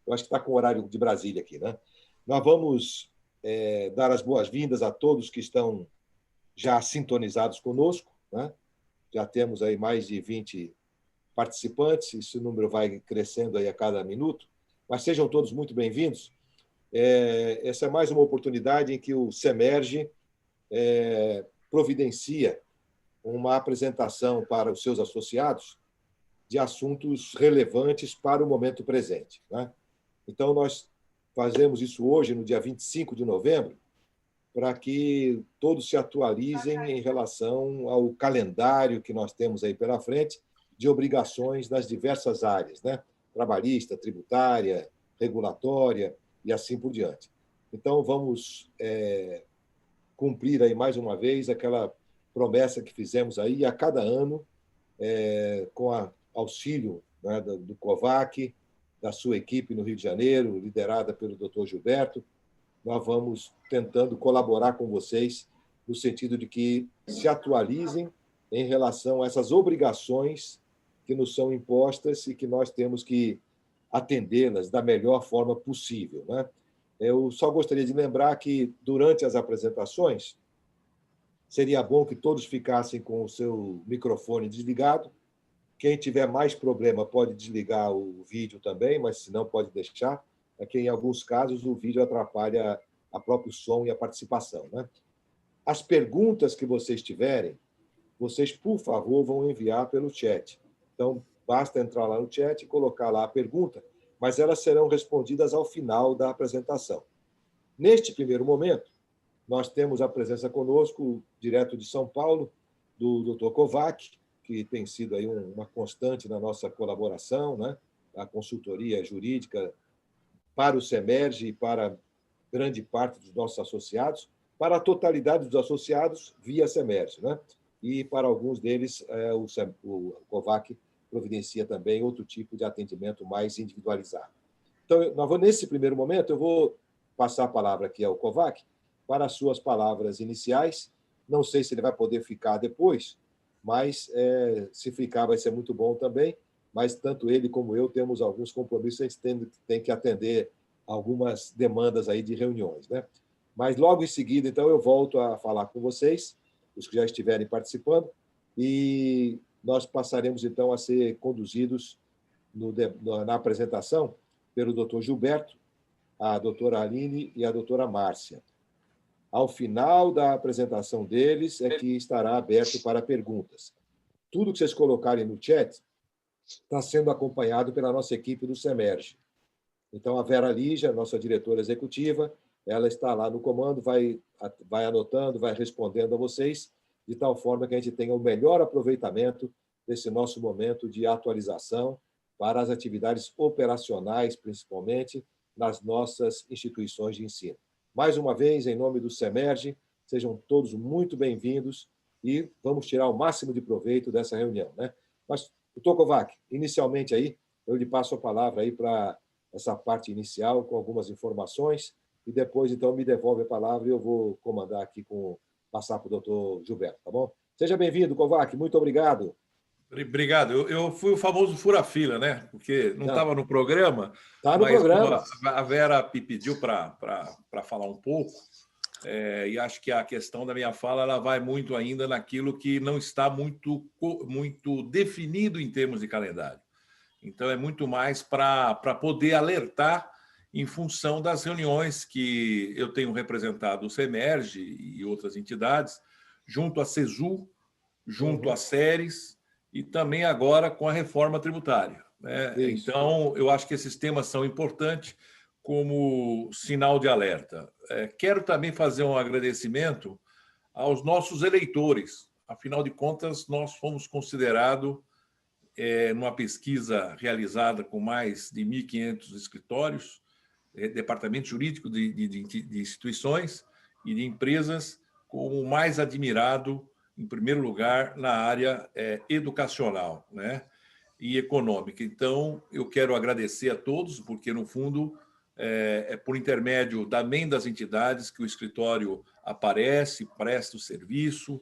Eu acho que está com o horário de Brasília aqui, né? Nós vamos dar as boas-vindas a todos que estão já sintonizados conosco, né? Já temos aí mais de 20 participantes, esse número vai crescendo aí a cada minuto, mas sejam todos muito bem-vindos. Essa é mais uma oportunidade em que o Semerge providencia uma apresentação para os seus associados de assuntos relevantes para o momento presente, né? Então, nós fazemos isso hoje, no dia 25 de novembro, para que todos se atualizem em relação ao calendário que nós temos aí pela frente de obrigações nas diversas áreas, né? Trabalhista, tributária, regulatória e assim por diante. Então, vamos cumprir aí mais uma vez aquela promessa que fizemos aí a cada ano, com auxílio, né, do COVAC, da sua equipe no Rio de Janeiro, liderada pelo Dr. Gilberto. Nós vamos tentando colaborar com vocês no sentido de que se atualizem em relação a essas obrigações que nos são impostas e que nós temos que atendê-las da melhor forma possível, né? Eu só gostaria de lembrar que, durante as apresentações, seria bom que todos ficassem com o seu microfone desligado. Quem tiver mais problema pode desligar o vídeo também, mas se não, pode deixar. É que, em alguns casos, o vídeo atrapalha o próprio som e a participação, né? As perguntas que vocês tiverem, vocês, por favor, vão enviar pelo chat. Então, basta entrar lá no chat e colocar lá a pergunta, mas elas serão respondidas ao final da apresentação. Neste primeiro momento, nós temos a presença conosco, direto de São Paulo, do Dr. Kovac, que tem sido aí uma constante na nossa colaboração, né? A consultoria jurídica para o Semerge e para grande parte dos nossos associados, para a totalidade dos associados via Semerge, né? E para alguns deles, o Kovac providencia também outro tipo de atendimento mais individualizado. Então, nesse primeiro momento, eu vou passar a palavra aqui ao Kovac para as suas palavras iniciais. Não sei se ele vai poder ficar depois, mas se ficar vai ser muito bom também, mas tanto ele como eu temos alguns compromissos, a gente tem que atender algumas demandas aí de reuniões, né? Mas logo em seguida, então, eu volto a falar com vocês, os que já estiverem participando, e nós passaremos, então, a ser conduzidos na apresentação pelo Dr. Gilberto, a doutora Aline e a doutora Márcia. Ao final da apresentação deles é que estará aberto para perguntas. Tudo que vocês colocarem no chat está sendo acompanhado pela nossa equipe do Semerge. Então, a Vera Lígia, nossa diretora executiva, ela está lá no comando, vai anotando, vai respondendo a vocês, de tal forma que a gente tenha o melhor aproveitamento desse nosso momento de atualização para as atividades operacionais, principalmente nas nossas instituições de ensino. Mais uma vez, em nome do Semerge, sejam todos muito bem-vindos e vamos tirar o máximo de proveito dessa reunião, né? Mas, doutor Kovac, inicialmente aí, eu lhe passo a palavra aí para essa parte inicial, com algumas informações, e depois, então, me devolve a palavra e eu vou comandar aqui, passar para o doutor Gilberto, tá bom? Seja bem-vindo, Kovac, muito obrigado. Obrigado. Eu fui o famoso fura-fila, né? Porque não estava no programa, Tá no mas programa. A Vera me pediu para falar um pouco, e acho que a questão da minha fala ela vai muito ainda naquilo que não está muito definido em termos de calendário. Então, é muito mais para poder alertar em função das reuniões que eu tenho representado o Semerge e outras entidades, junto à CESU, junto às séries, e também agora com a reforma tributária, né? Então, eu acho que esses temas são importantes como sinal de alerta. Quero também fazer um agradecimento aos nossos eleitores. Afinal de contas, nós fomos considerados, numa pesquisa realizada com mais de 1.500 escritórios, departamentos jurídicos de instituições e de empresas, como o mais admirado, em primeiro lugar, na área educacional, né, e econômica. Então, eu quero agradecer a todos, porque, no fundo, é por intermédio também das entidades que o escritório aparece, presta o serviço,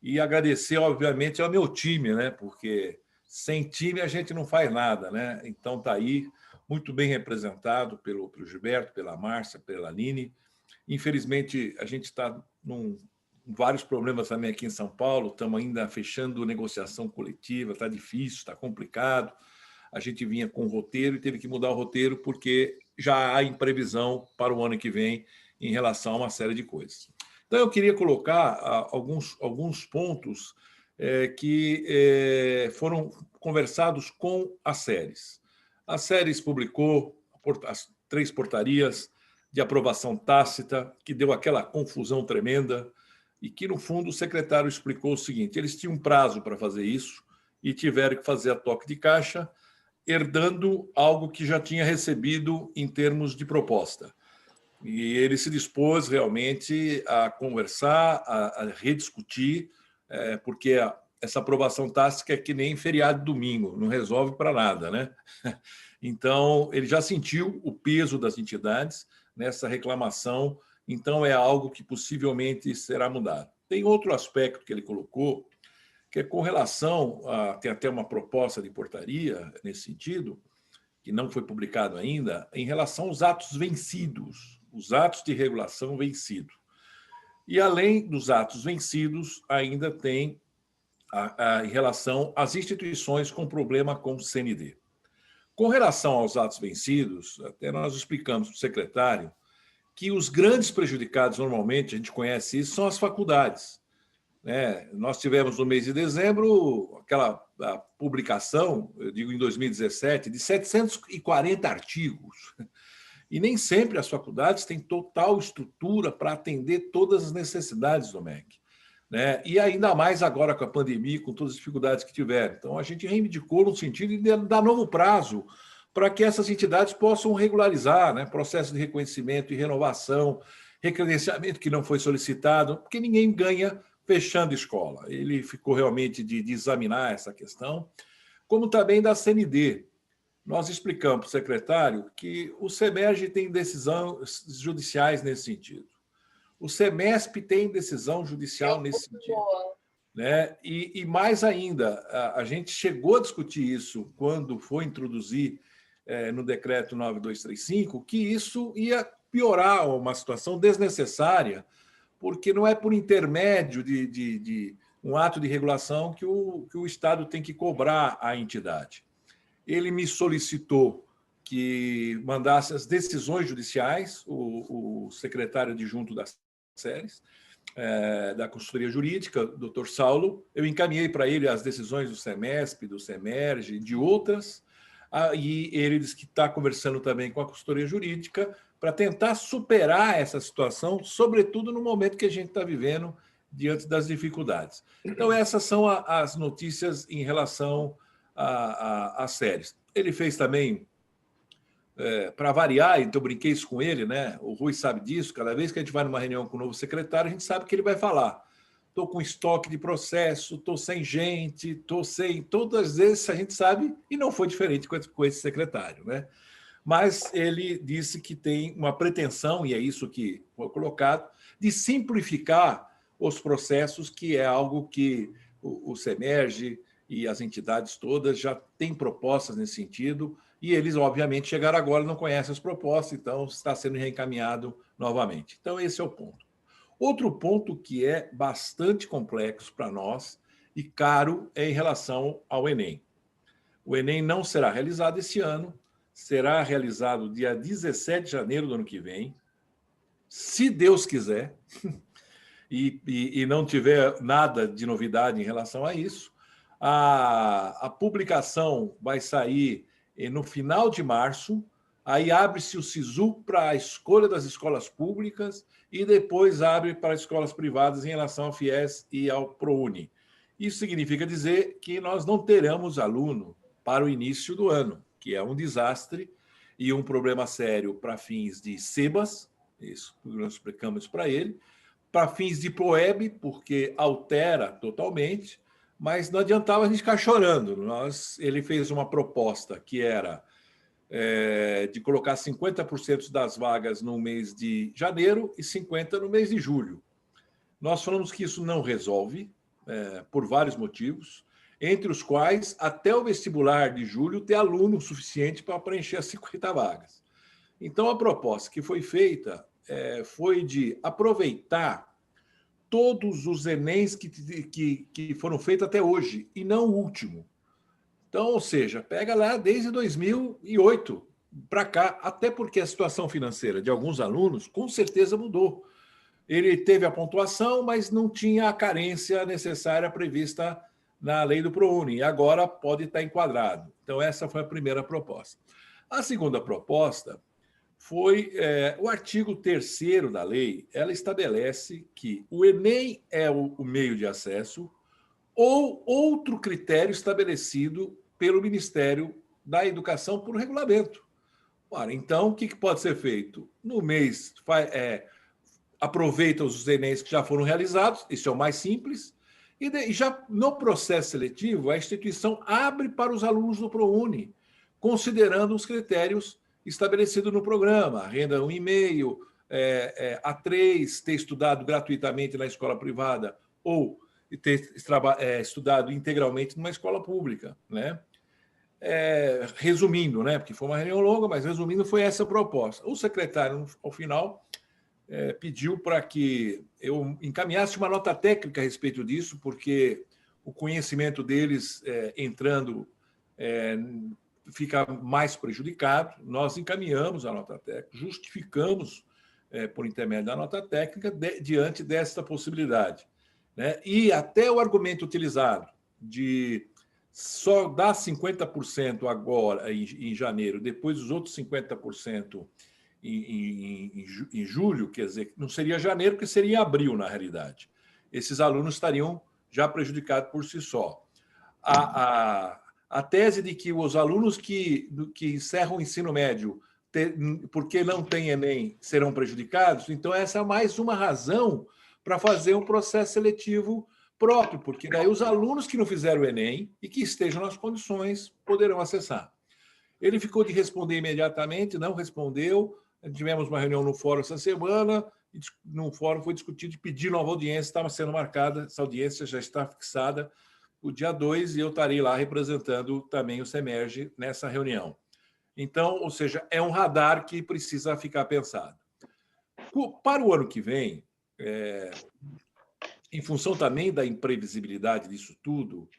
e agradecer, obviamente, ao meu time, né, porque sem time a gente não faz nada, né? Então, está aí muito bem representado pelo Gilberto, pela Márcia, pela Aline. Infelizmente, a gente está com vários problemas também aqui em São Paulo, estamos ainda fechando negociação coletiva, está difícil, está complicado. A gente vinha com o roteiro e teve que mudar o roteiro porque já há imprevisão para o ano que vem em relação a uma série de coisas. Então, eu queria colocar alguns pontos que foram conversados com as séries. As séries publicou as 3 portarias de aprovação tácita, que deu aquela confusão tremenda, e que, no fundo, o secretário explicou o seguinte: eles tinham um prazo para fazer isso e tiveram que fazer a toque de caixa, herdando algo que já tinha recebido em termos de proposta. E ele se dispôs realmente a conversar, a rediscutir, porque essa aprovação tácita é que nem feriado de domingo, não resolve para nada, né? Então, ele já sentiu o peso das entidades nessa reclamação, então é algo que possivelmente será mudado. Tem outro aspecto que ele colocou, que é com relação tem até uma proposta de portaria nesse sentido, que não foi publicado ainda, em relação aos atos vencidos, os atos de regulação vencidos. E, além dos atos vencidos, ainda tem em relação às instituições com problema com o CND. Com relação aos atos vencidos, até nós explicamos para o secretário que os grandes prejudicados, normalmente, a gente conhece isso, são as faculdades. Nós tivemos no mês de dezembro aquela publicação, eu digo em 2017, de 740 artigos. E nem sempre as faculdades têm total estrutura para atender todas as necessidades do MEC. E ainda mais agora com a pandemia, com todas as dificuldades que tiveram. Então, a gente reivindicou no sentido de dar novo prazo para que essas entidades possam regularizar, processo de reconhecimento e renovação, recredenciamento que não foi solicitado, porque ninguém ganha fechando escola. Ele ficou realmente de examinar essa questão, como também da CND. Nós explicamos para o secretário que o SEMERGE tem decisões judiciais nesse sentido. O SEMESP tem decisão judicial nesse sentido. E mais ainda, a gente chegou a discutir isso quando foi introduzir no decreto 9235, que isso ia piorar uma situação desnecessária, porque não é por intermédio de um ato de regulação que o Estado tem que cobrar a entidade. Ele me solicitou que mandasse as decisões judiciais, o secretário adjunto das séries, da consultoria jurídica, doutor Saulo. Eu encaminhei para ele as decisões do SEMESP, do SEMERGE, de outras, e ele disse que está conversando também com a consultoria jurídica para tentar superar essa situação, sobretudo no momento que a gente está vivendo diante das dificuldades. Então, essas são as notícias em relação às séries. Ele fez também, para variar, então eu brinquei isso com ele, o Rui sabe disso, cada vez que a gente vai numa reunião com o novo secretário, a gente sabe que ele vai falar: estou com estoque de processo, estou sem gente, estou sem... Todas as vezes a gente sabe, e não foi diferente com esse secretário, Mas ele disse que tem uma pretensão, e é isso que foi colocado, de simplificar os processos, que é algo que o SEMERGE e as entidades todas já têm propostas nesse sentido, e eles, obviamente, chegaram agora e não conhecem as propostas, então está sendo reencaminhado novamente. Então, esse é o ponto. Outro ponto que é bastante complexo para nós e caro é em relação ao Enem. O Enem não será realizado esse ano, será realizado dia 17 de janeiro do ano que vem, se Deus quiser, e não tiver nada de novidade em relação a isso. A publicação vai sair no final de março, aí abre-se o SISU para a escolha das escolas públicas e depois abre para escolas privadas em relação ao FIES e ao ProUni. Isso significa dizer que nós não teremos aluno para o início do ano, que é um desastre e um problema sério para fins de SEBAS, isso nós explicamos para ele, para fins de PROEB, porque altera totalmente, mas não adiantava a gente ficar chorando. Ele fez uma proposta que era de colocar 50% das vagas no mês de janeiro e 50% no mês de julho. Nós falamos que isso não resolve, por vários motivos. entre os quais, até o vestibular de julho, ter aluno suficiente para preencher as 50 vagas. Então, a proposta que foi feita foi de aproveitar todos os Enems que foram feitos até hoje, e não o último. Então, ou seja, pega lá desde 2008 para cá, até porque a situação financeira de alguns alunos com certeza mudou. Ele teve a pontuação, mas não tinha a carência necessária prevista na lei do ProUni, e agora pode estar enquadrado. Então, essa foi a primeira proposta. A segunda proposta foi o artigo 3º da lei. Ela estabelece que o Enem é o meio de acesso ou outro critério estabelecido pelo Ministério da Educação por regulamento. Ora, então, o que pode ser feito? No mês, aproveita os Enems que já foram realizados, isso é o mais simples, e já no processo seletivo, a instituição abre para os alunos do ProUni, considerando os critérios estabelecido no programa, renda 1,5, A3, ter estudado gratuitamente na escola privada ou ter estudado integralmente numa escola pública, né? Resumindo, né? Porque foi uma reunião longa, mas resumindo, foi essa a proposta. O secretário, ao final, pediu para que eu encaminhasse uma nota técnica a respeito disso, porque o conhecimento deles entrando fica mais prejudicado. Nós encaminhamos a nota técnica, justificamos, por intermédio da nota técnica, diante desta possibilidade, né? E até o argumento utilizado de só dar 50% agora, em janeiro, depois os outros 50% em julho, quer dizer, não seria janeiro, porque seria em abril, na realidade. Esses alunos estariam já prejudicados por si só. A tese de que os alunos que encerram o ensino médio, porque não têm Enem, serão prejudicados, então essa é mais uma razão para fazer um processo seletivo próprio, porque daí os alunos que não fizeram o Enem e que estejam nas condições poderão acessar. Ele ficou de responder imediatamente, não respondeu. Tivemos uma reunião no fórum essa semana, e no fórum foi discutido de pedir nova audiência, estava sendo marcada, essa audiência já está fixada o dia 2, e eu estarei lá representando também o Semerge nessa reunião. Então, ou seja, é um radar que precisa ficar pensado. Para o ano que vem, em função também da imprevisibilidade disso tudo,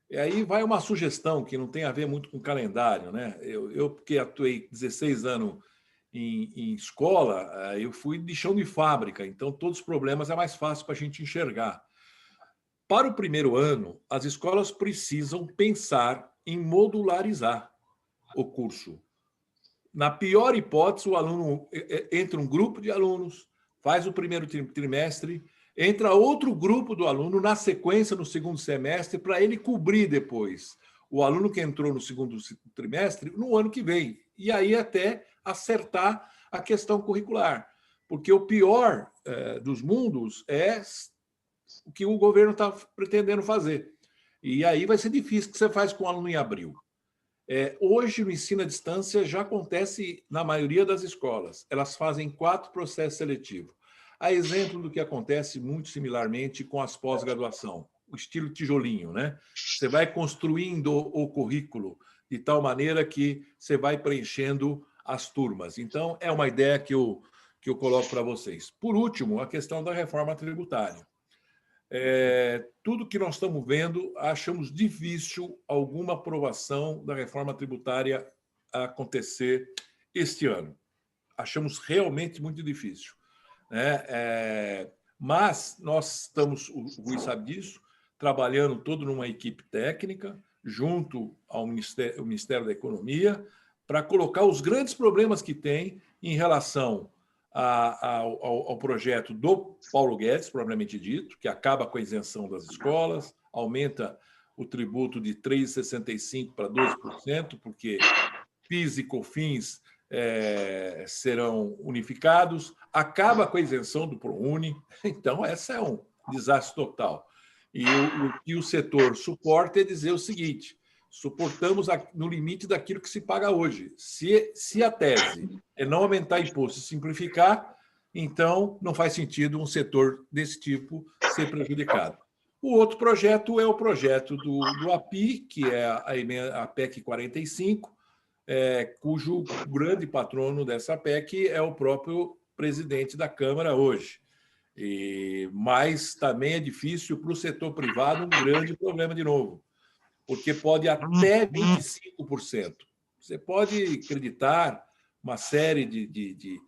e aí vai uma sugestão que não tem a ver muito com calendário, né? Eu porque atuei 16 anos em escola, eu fui de chão de fábrica, então todos os problemas é mais fácil para a gente enxergar. Para o primeiro ano, as escolas precisam pensar em modularizar o curso. Na pior hipótese, o aluno entra um grupo de alunos, faz o primeiro trimestre, entra outro grupo do aluno na sequência no segundo semestre para ele cobrir depois o aluno que entrou no segundo trimestre no ano que vem. E aí até acertar a questão curricular. Porque o pior dos mundos é o que o governo está pretendendo fazer. E aí vai ser difícil. O que você faz com o aluno em abril? Hoje, o ensino à distância já acontece na maioria das escolas. Elas fazem 4 processos seletivos. A exemplo do que acontece muito similarmente com as pós-graduação, o estilo tijolinho, né? Você vai construindo o currículo de tal maneira que você vai preenchendo as turmas. Então, é uma ideia que eu coloco para vocês. Por último, a questão da reforma tributária. Tudo que nós estamos vendo, achamos difícil alguma aprovação da reforma tributária acontecer este ano. Achamos realmente muito difícil, né? Mas nós estamos, o Rui sabe disso, trabalhando todo numa equipe técnica, junto ao Ministério da Economia, para colocar os grandes problemas que tem em relação ao projeto do Paulo Guedes, propriamente dito, que acaba com a isenção das escolas, aumenta o tributo de 3,65% para 12%, porque PIS e COFINS serão unificados, acaba com a isenção do ProUni. Então, essa é um desastre total. E o que o setor suporta é dizer o seguinte: suportamos no limite daquilo que se paga hoje. Se a tese é não aumentar imposto e simplificar, então não faz sentido um setor desse tipo ser prejudicado. O outro projeto é o projeto do API, que é a PEC 45, cujo grande patrono dessa PEC é o próprio presidente da Câmara hoje. Mas também é difícil para o setor privado um grande problema de novo, porque pode até 25%. Você pode acreditar uma série de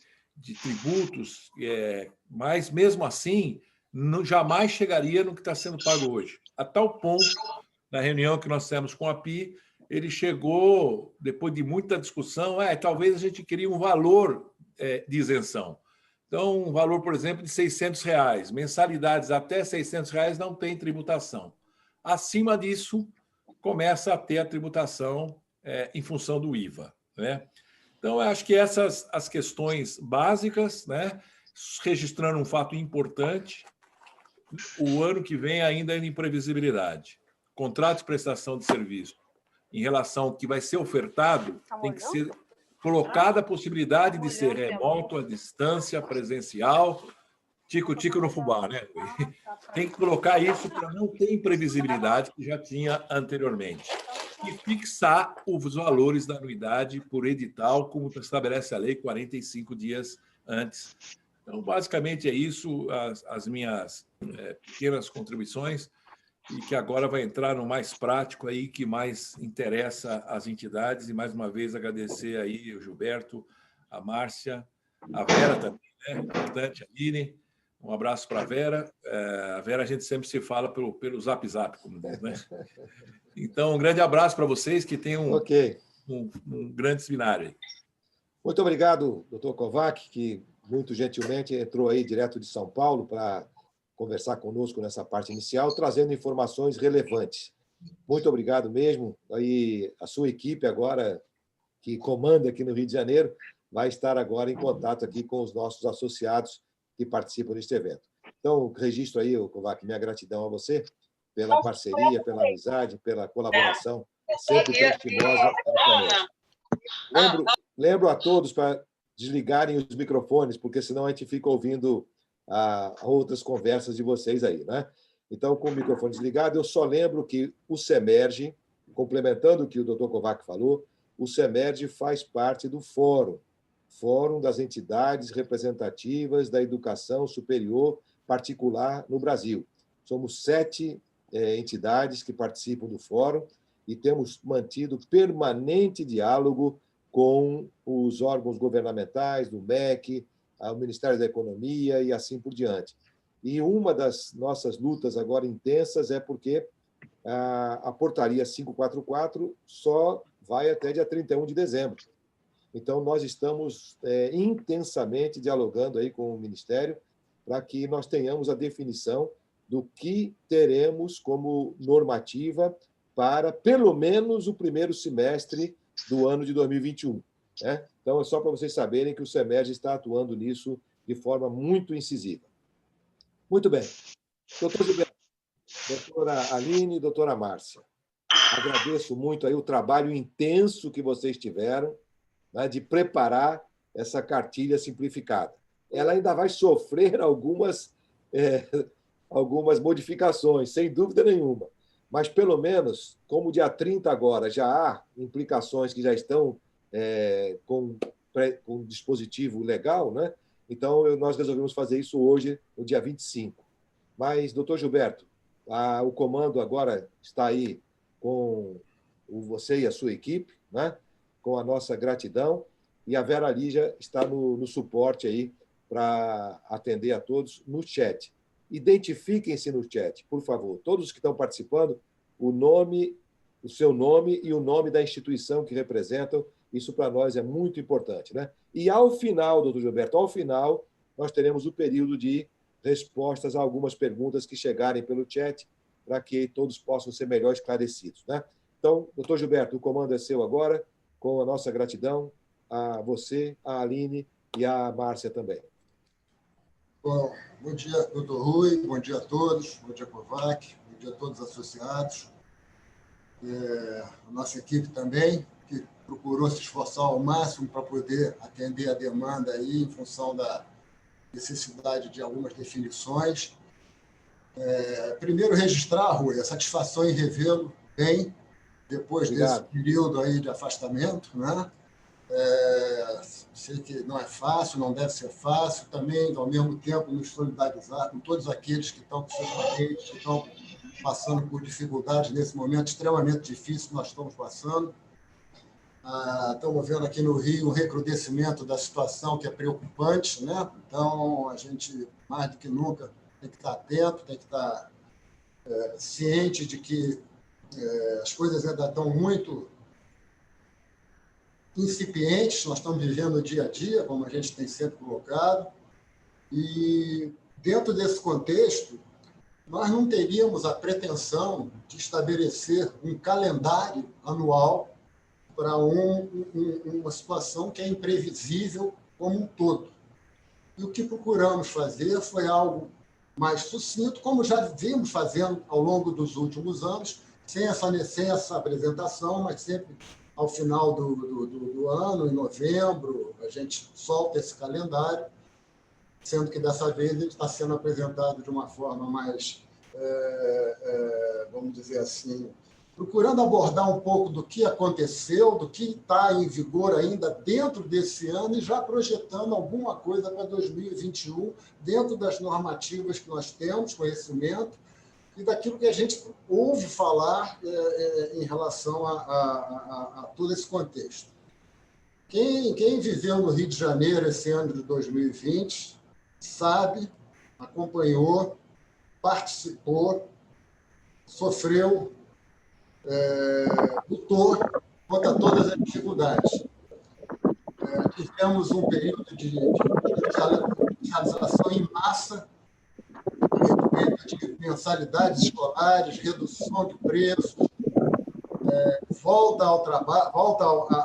tributos, mas mesmo assim jamais chegaria no que está sendo pago hoje. A tal ponto, na reunião que nós temos com a API, ele chegou, depois de muita discussão, talvez a gente queria um valor de isenção. Então, um valor, por exemplo, de R$600. Mensalidades até R$600 não tem tributação. Acima disso, começa a ter a tributação em função do IVA, né? Então, eu acho que essas as questões básicas, né? Registrando um fato importante, o ano que vem ainda é imprevisibilidade. Contrato de prestação de serviço em relação ao que vai ser ofertado, tem que ser colocada a possibilidade de ser remoto, à distância, presencial, tico-tico no fubá, né? Tem que colocar isso para não ter imprevisibilidade que já tinha anteriormente. E fixar os valores da anuidade por edital, como estabelece a lei, 45 dias antes. Então, basicamente, é isso, as minhas pequenas contribuições, e que agora vai entrar no mais prático aí, que mais interessa às entidades. E, mais uma vez, agradecer aí o Gilberto, a Márcia, a Vera também, né? Importante, a Aline. Um abraço para a Vera. A Vera, a gente sempre se fala pelo Zap, como diz, né? Então, um grande abraço para vocês, que tenham um grande seminário aí. Muito obrigado, doutor Kovac, que muito gentilmente entrou aí direto de São Paulo para conversar conosco nessa parte inicial, trazendo informações relevantes. Muito obrigado mesmo. Aí a sua equipe agora, que comanda aqui no Rio de Janeiro, vai estar agora em contato aqui com os nossos associados que participam deste evento. Então, registro aí, Kovac, minha gratidão a você pela parceria, pela amizade, pela colaboração sempre prestimosa conosco. Lembro a todos para desligarem os microfones, porque senão a gente fica ouvindo outras conversas de vocês aí, né? Então, com o microfone desligado, eu só lembro que o SEMERGE, complementando o que o doutor Kovac falou, o SEMERGE faz parte do Fórum das Entidades Representativas da Educação Superior Particular no Brasil. Somos 7 entidades que participam do fórum e temos mantido permanente diálogo com os órgãos governamentais, do MEC, o Ministério da Economia e assim por diante. E uma das nossas lutas agora intensas é porque a portaria 544 só vai até dia 31 de dezembro. Então, nós estamos intensamente dialogando aí com o Ministério para que nós tenhamos a definição do que teremos como normativa para, pelo menos, o primeiro semestre do ano de 2021. Né? Então, é só para vocês saberem que o SEMERGE está atuando nisso de forma muito incisiva. Muito bem. Doutor Gilberto, doutora Aline, doutora Márcia, agradeço muito aí o trabalho intenso que vocês tiveram, né, de preparar essa cartilha simplificada. Ela ainda vai sofrer algumas modificações, sem dúvida nenhuma. Mas, pelo menos, como dia 30 agora já há implicações que já estão com dispositivo legal, né? Então, nós resolvemos fazer isso hoje, no dia 25. Mas, doutor Gilberto, o comando agora está aí com você e a sua equipe, né? Com a nossa gratidão, e a Vera Lígia está no suporte aí para atender a todos no chat. Identifiquem-se no chat, por favor. Todos os que estão participando, o seu nome e o nome da instituição que representam. Isso para nós é muito importante, né? E ao final, doutor Gilberto, nós teremos o período de respostas a algumas perguntas que chegarem pelo chat, para que todos possam ser melhor esclarecidos, né? Então, doutor Gilberto, o comando é seu agora, com a nossa gratidão a você, a Aline e a Márcia também. Bom dia, doutor Rui, bom dia a todos, bom dia, Kovac, bom dia a todos os associados, a nossa equipe também, que procurou se esforçar ao máximo para poder atender a demanda aí, em função da necessidade de algumas definições. Primeiro, registrar, Rui, a satisfação em revê-lo bem, depois desse período aí de afastamento, né? Sei que não é fácil, não deve ser fácil, também, ao mesmo tempo, nos solidarizar com todos aqueles que estão com seus parentes, que estão passando por dificuldades nesse momento extremamente difícil que nós estamos passando. Estamos vendo aqui no Rio um recrudescimento da situação que é preocupante, né? Então, a gente, mais do que nunca, tem que estar atento, tem que estar ciente de que as coisas ainda estão muito incipientes, nós estamos vivendo o dia a dia, como a gente tem sempre colocado, e dentro desse contexto, nós não teríamos a pretensão de estabelecer um calendário anual para uma situação que é imprevisível como um todo. E o que procuramos fazer foi algo mais sucinto, como já vimos fazendo ao longo dos últimos anos, sem essa apresentação, mas sempre ao final do ano, em novembro, a gente solta esse calendário, sendo que dessa vez ele está sendo apresentado de uma forma mais, vamos dizer assim, procurando abordar um pouco do que aconteceu, do que está em vigor ainda dentro desse ano e já projetando alguma coisa para 2021, dentro das normativas que nós temos, conhecimento, e daquilo que a gente ouve falar em relação a todo esse contexto. Quem viveu no Rio de Janeiro esse ano de 2020 sabe, acompanhou, participou, sofreu, lutou contra todas as dificuldades. Tivemos um período de judicialização em massa, de mensalidades escolares, redução de preços, volta ao trabalho, volta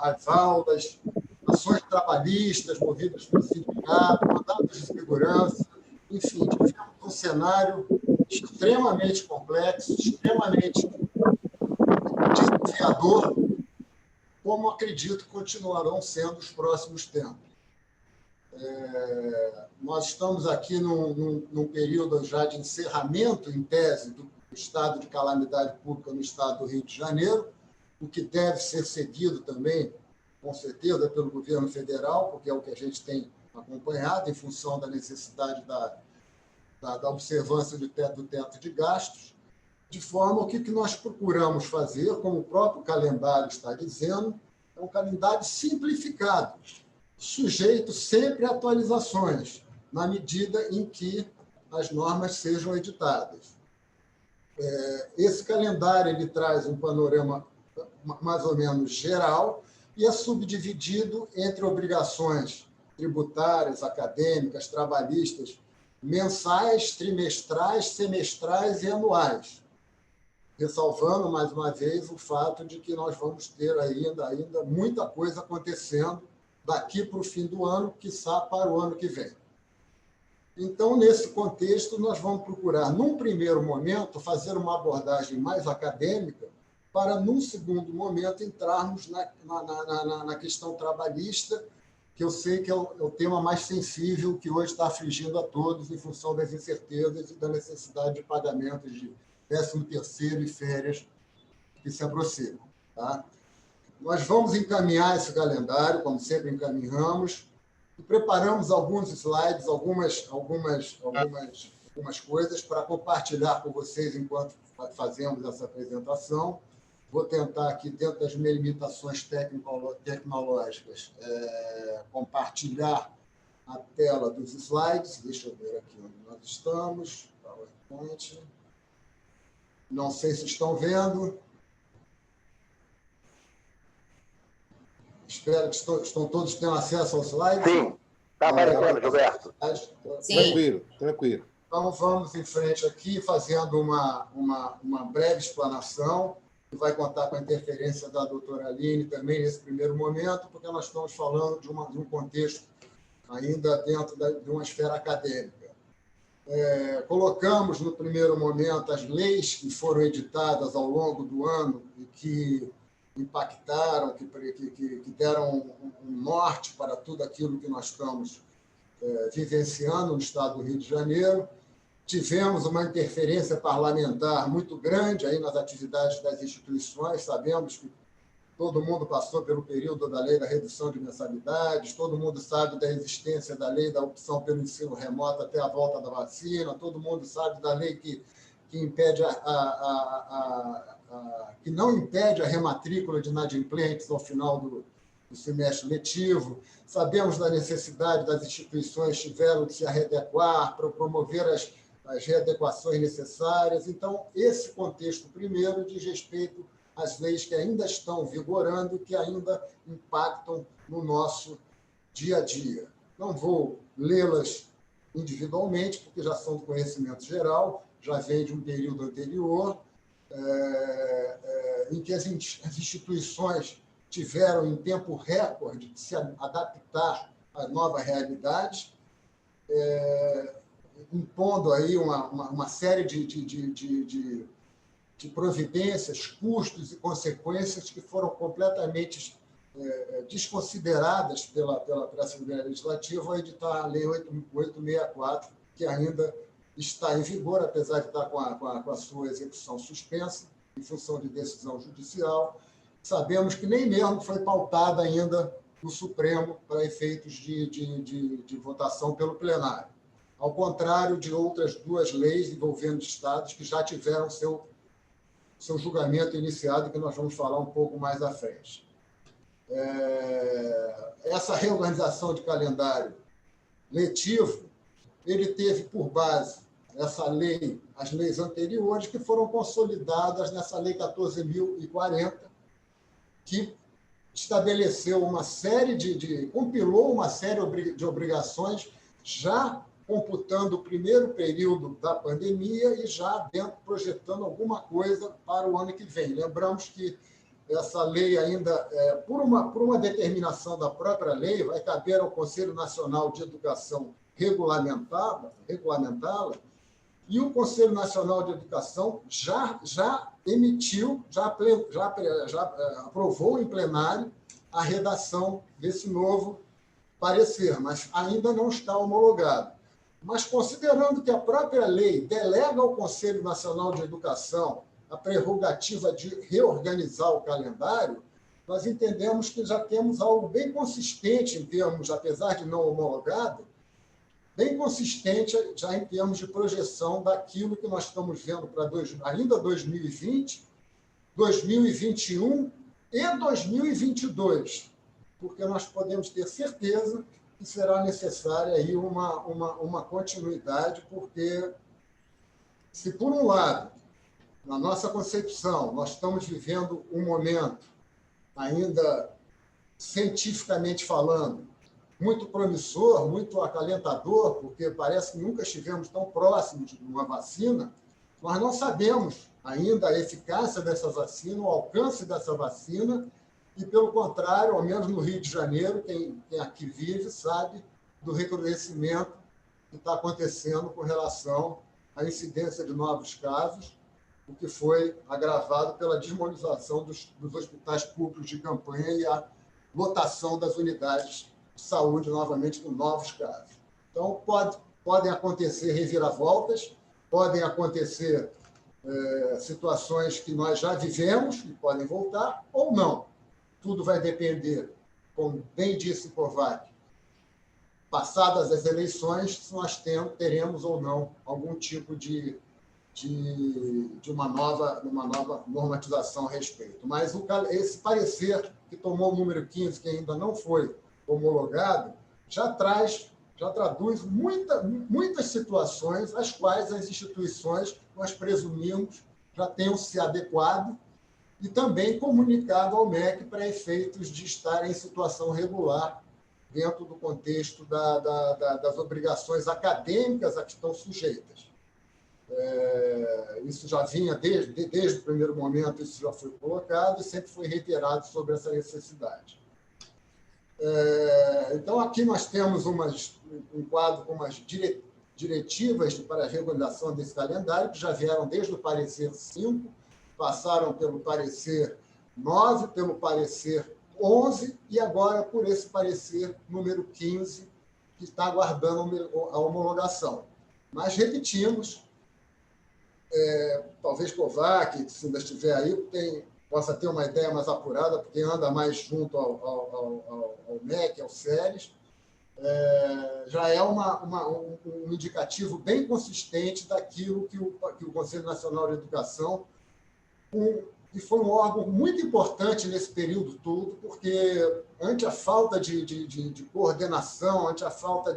às aulas, ações trabalhistas movidas pelo sindicato, mandatos de segurança, enfim, tivemos um cenário extremamente complexo, extremamente desafiador, como acredito que continuarão sendo os próximos tempos. Nós estamos aqui num período já de encerramento, em tese, do estado de calamidade pública no estado do Rio de Janeiro, o que deve ser seguido também, com certeza, pelo governo federal, porque é o que a gente tem acompanhado, em função da necessidade da observância do teto de gastos, de forma que o que nós procuramos fazer, como o próprio calendário está dizendo, é um calendário simplificado, sujeito sempre a atualizações, na medida em que as normas sejam editadas. Esse calendário ele traz um panorama mais ou menos geral e é subdividido entre obrigações tributárias, acadêmicas, trabalhistas, mensais, trimestrais, semestrais e anuais, ressalvando, mais uma vez, o fato de que nós vamos ter ainda muita coisa acontecendo daqui para o fim do ano, quiçá para o ano que vem. Então, nesse contexto, nós vamos procurar, num primeiro momento, fazer uma abordagem mais acadêmica para, num segundo momento, entrarmos na questão trabalhista, que eu sei que é o tema mais sensível que hoje está afligindo a todos em função das incertezas e da necessidade de pagamentos de 13º e férias que se aproximam. Tá? Nós vamos encaminhar esse calendário, como sempre encaminhamos, e preparamos alguns slides, algumas coisas para compartilhar com vocês enquanto fazemos essa apresentação. Vou tentar aqui, dentro das minhas limitações tecnológicas, compartilhar a tela dos slides. Deixa eu ver aqui onde nós estamos. PowerPoint. Não sei se estão vendo. Espero que estão todos tendo acesso aos slides. Sim, está aparecendo, Gilberto. Sim. Tranquilo. Então, vamos em frente aqui, fazendo uma breve explanação, que vai contar com a interferência da doutora Aline também nesse primeiro momento, porque nós estamos falando de um contexto ainda dentro de uma esfera acadêmica. Colocamos, no primeiro momento, as leis que foram editadas ao longo do ano e que impactaram, que deram um norte para tudo aquilo que nós estamos vivenciando no estado do Rio de Janeiro. tivemos uma interferência parlamentar muito grande aí nas atividades das instituições. Sabemos que todo mundo passou pelo período da lei da redução de mensalidades, todo mundo sabe da existência da lei da opção pelo ensino remoto até a volta da vacina, todo mundo sabe da lei que impede que não impede a rematrícula de inadimplentes ao final do semestre letivo. Sabemos da necessidade das instituições tiveram de se readequar para promover as readequações necessárias. Então, esse contexto, primeiro, diz respeito às leis que ainda estão vigorando e que ainda impactam no nosso dia a dia. Não vou lê-las individualmente, porque já são do conhecimento geral, já vem de um período anterior, em que as instituições tiveram, em tempo recorde, de se adaptar à nova realidade, impondo aí uma série de providências, custos e consequências que foram completamente desconsideradas pela Assembleia Legislativa ao editar a Lei 864, que ainda está em vigor, apesar de estar com a sua execução suspensa, em função de decisão judicial. Sabemos que nem mesmo foi pautada ainda no Supremo para efeitos de votação pelo plenário, ao contrário de outras duas leis envolvendo estados que já tiveram seu julgamento iniciado, que nós vamos falar um pouco mais à frente. Essa reorganização de calendário letivo, ele teve por base essa lei, as leis anteriores, que foram consolidadas nessa Lei 14.040, que estabeleceu uma série compilou uma série de obrigações, já computando o primeiro período da pandemia e já projetando alguma coisa para o ano que vem. Lembramos que essa lei ainda, por uma determinação da própria lei, vai caber ao Conselho Nacional de Educação regulamentá-la, e o Conselho Nacional de Educação já emitiu, já aprovou em plenário a redação desse novo parecer, mas ainda não está homologado. Mas, considerando que a própria lei delega ao Conselho Nacional de Educação a prerrogativa de reorganizar o calendário, nós entendemos que já temos algo bem consistente em termos, apesar de não homologado, bem consistente já em termos de projeção daquilo que nós estamos vendo para ainda 2020, 2021 e 2022, porque nós podemos ter certeza que será necessária aí uma continuidade, porque se, por um lado, na nossa concepção, nós estamos vivendo um momento, ainda cientificamente falando, muito promissor, muito acalentador, porque parece que nunca estivemos tão próximos de uma vacina, nós não sabemos ainda a eficácia dessa vacina, o alcance dessa vacina, e, pelo contrário, ao menos no Rio de Janeiro, quem aqui vive sabe do recrudescimento que está acontecendo com relação à incidência de novos casos, o que foi agravado pela desmonização dos hospitais públicos de campanha e a lotação das unidades de saúde novamente com novos casos. Então, podem acontecer reviravoltas, podem acontecer situações que nós já vivemos e podem voltar, ou não. Tudo vai depender, como bem disse Kovac, passadas as eleições, se nós teremos ou não algum tipo de uma nova normatização a respeito. Mas esse parecer que tomou o número 15, que ainda não foi homologado, já traduz muitas situações às quais as instituições, nós presumimos, já tenham se adequado e também comunicado ao MEC para efeitos de estar em situação regular dentro do contexto das obrigações acadêmicas a que estão sujeitas. Isso já vinha desde o primeiro momento, isso já foi colocado e sempre foi reiterado sobre essa necessidade. Então, aqui nós temos um quadro com umas diretivas para a regularização desse calendário, que já vieram desde o parecer 5, passaram pelo parecer 9, pelo parecer 11 e agora por esse parecer número 15, que está aguardando a homologação. Mas repetimos, talvez Kovac, se ainda estiver aí, possa ter uma ideia mais apurada, porque anda mais junto ao MEC, ao SERES, já é um indicativo bem consistente daquilo que o Conselho Nacional de Educação, e foi um órgão muito importante nesse período todo, porque ante a falta de coordenação, ante a falta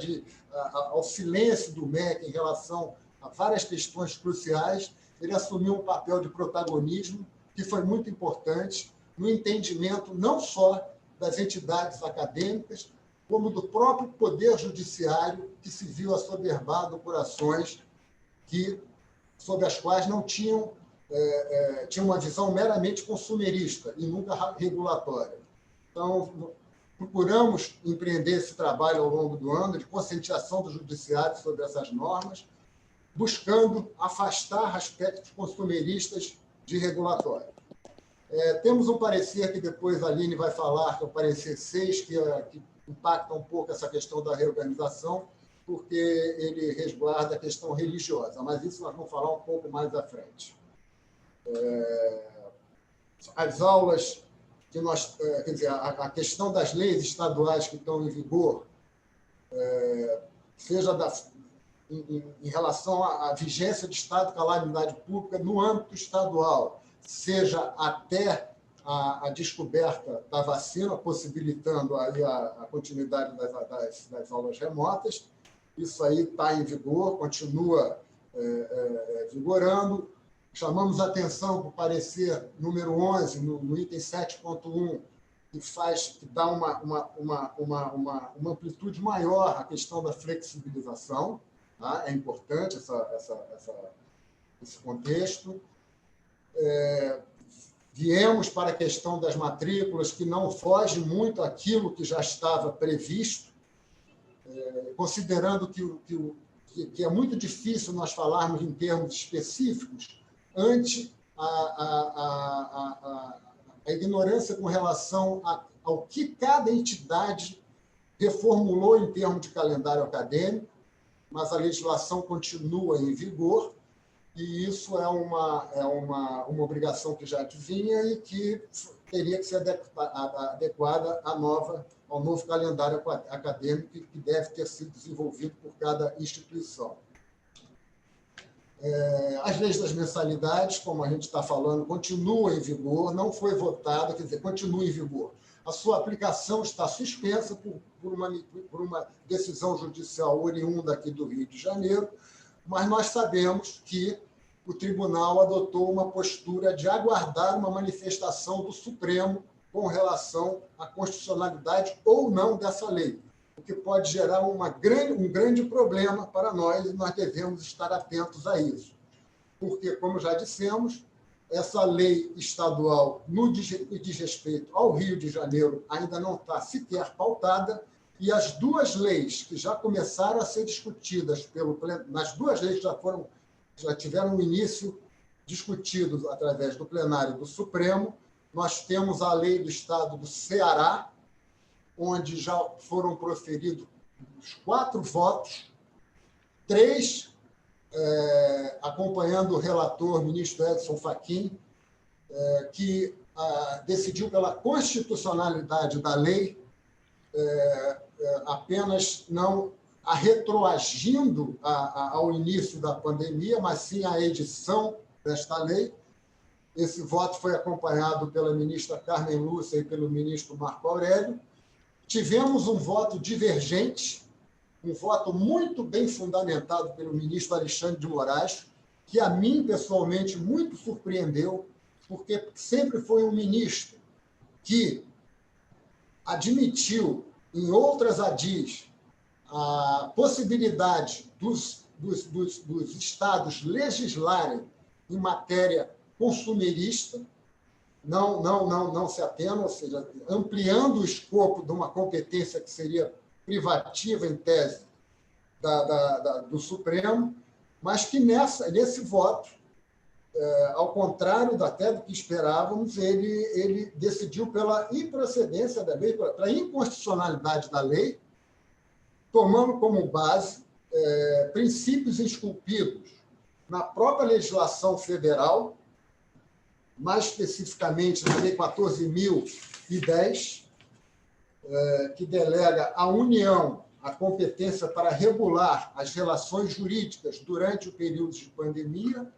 ao silêncio do MEC em relação a várias questões cruciais, ele assumiu um papel de protagonismo que foi muito importante no entendimento não só das entidades acadêmicas, como do próprio Poder Judiciário, que se viu assoberbado por ações sobre as quais não tinha uma visão meramente consumerista e nunca regulatória. Então, procuramos empreender esse trabalho ao longo do ano de conscientização do judiciário sobre essas normas, buscando afastar aspectos consumeristas de regulatório. Temos um parecer que depois a Aline vai falar, que é o parecer 6, que impacta um pouco essa questão da reorganização, porque ele resguarda a questão religiosa, mas isso nós vamos falar um pouco mais à frente. As aulas que quer dizer, a questão das leis estaduais que estão em vigor, seja em relação à vigência de estado de calamidade pública no âmbito estadual, seja até a descoberta da vacina, possibilitando aí a continuidade das aulas remotas, isso aí está em vigor, continua vigorando. Chamamos a atenção para o parecer número 11, no item 7.1, que dá uma amplitude maior à questão da flexibilização. Tá? É importante esse contexto. Viemos para a questão das matrículas, que não foge muito àquilo que já estava previsto, considerando que é muito difícil nós falarmos em termos específicos ante a ignorância com relação ao que cada entidade reformulou em termos de calendário acadêmico, mas a legislação continua em vigor, e isso é uma obrigação que já vinha e que teria que ser adequada ao novo calendário acadêmico que deve ter sido desenvolvido por cada instituição. As leis das mensalidades, como a gente está falando, continuam em vigor, não foi votada, quer dizer, continua em vigor. A sua aplicação está suspensa por uma decisão judicial oriunda aqui do Rio de Janeiro, mas nós sabemos que o tribunal adotou uma postura de aguardar uma manifestação do Supremo com relação à constitucionalidade ou não dessa lei, o que pode gerar um grande problema para nós, e nós devemos estar atentos a isso. Porque, como já dissemos, essa lei estadual, no que diz respeito ao Rio de Janeiro, ainda não está sequer pautada, e as duas leis que já começaram a ser discutidas nas duas leis que já tiveram um início discutido através do plenário do Supremo, nós temos a lei do Estado do Ceará, onde já foram proferidos os 4 votos, 3 acompanhando o relator, ministro Edson Fachin, que decidiu pela constitucionalidade da lei, apenas não retroagindo ao início da pandemia, mas sim à edição desta lei. Esse voto foi acompanhado pela ministra Carmen Lúcia e pelo ministro Marco Aurélio. Tivemos um voto divergente, um voto muito bem fundamentado pelo ministro Alexandre de Moraes, que a mim, pessoalmente, muito surpreendeu, porque sempre foi um ministro que admitiu, em outras ADIs, a possibilidade dos estados legislarem em matéria consumerista, não se atendo, ou seja, ampliando o escopo de uma competência que seria privativa, em tese, do Supremo, mas que nesse voto, ao contrário até do que esperávamos, ele decidiu pela improcedência da lei, pela inconstitucionalidade da lei, tomando como base princípios esculpidos na própria legislação federal, mais especificamente na Lei 14.010, que delega à União a competência para regular as relações jurídicas durante o período de pandemia,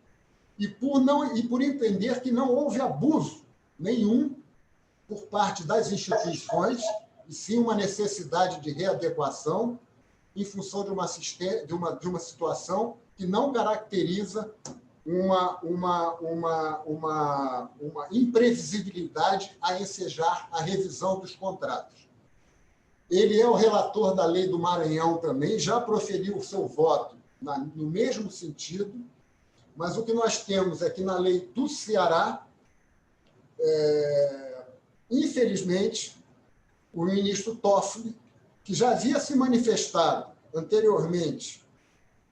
e por entender que não houve abuso nenhum por parte das instituições, e sim uma necessidade de readequação em função de uma situação que não caracteriza uma imprevisibilidade a ensejar a revisão dos contratos. Ele é o relator da lei do Maranhão também, já proferiu o seu voto no mesmo sentido, mas o que nós temos é que na lei do Ceará, infelizmente, o ministro Toffoli, que já havia se manifestado anteriormente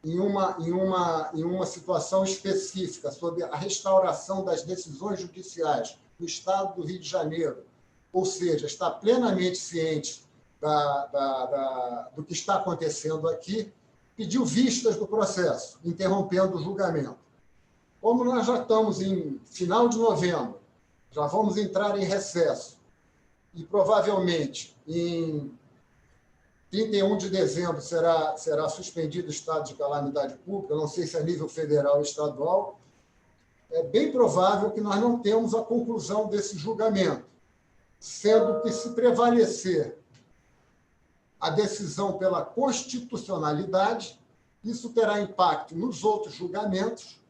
em uma situação específica sobre a restauração das decisões judiciais no Estado do Rio de Janeiro, ou seja, está plenamente ciente do que está acontecendo aqui, pediu vistas do processo, interrompendo o julgamento. Como nós já estamos em final de novembro, já vamos entrar em recesso, e provavelmente em 31 de dezembro será suspendido o estado de calamidade pública, não sei se a nível federal ou estadual, é bem provável que nós não tenhamos a conclusão desse julgamento, sendo que, se prevalecer a decisão pela constitucionalidade, isso terá impacto nos outros julgamentos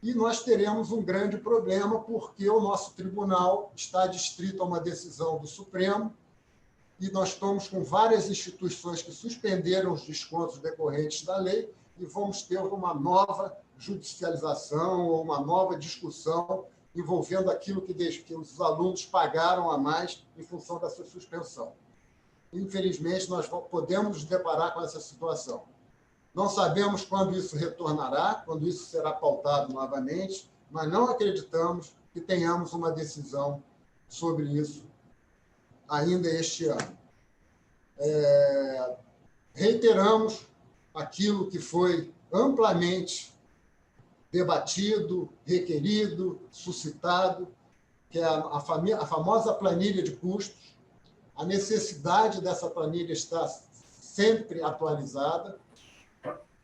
e nós teremos um grande problema, porque o nosso tribunal está adstrito a uma decisão do Supremo e nós estamos com várias instituições que suspenderam os descontos decorrentes da lei e vamos ter uma nova judicialização ou uma nova discussão envolvendo aquilo que os alunos pagaram a mais em função dessa suspensão. Infelizmente, nós podemos nos deparar com essa situação. Não sabemos quando isso retornará, quando isso será pautado novamente, mas não acreditamos que tenhamos uma decisão sobre isso ainda este ano. Reiteramos aquilo que foi amplamente debatido, requerido, suscitado, que é a famosa planilha de custos. A necessidade dessa planilha está sempre atualizada,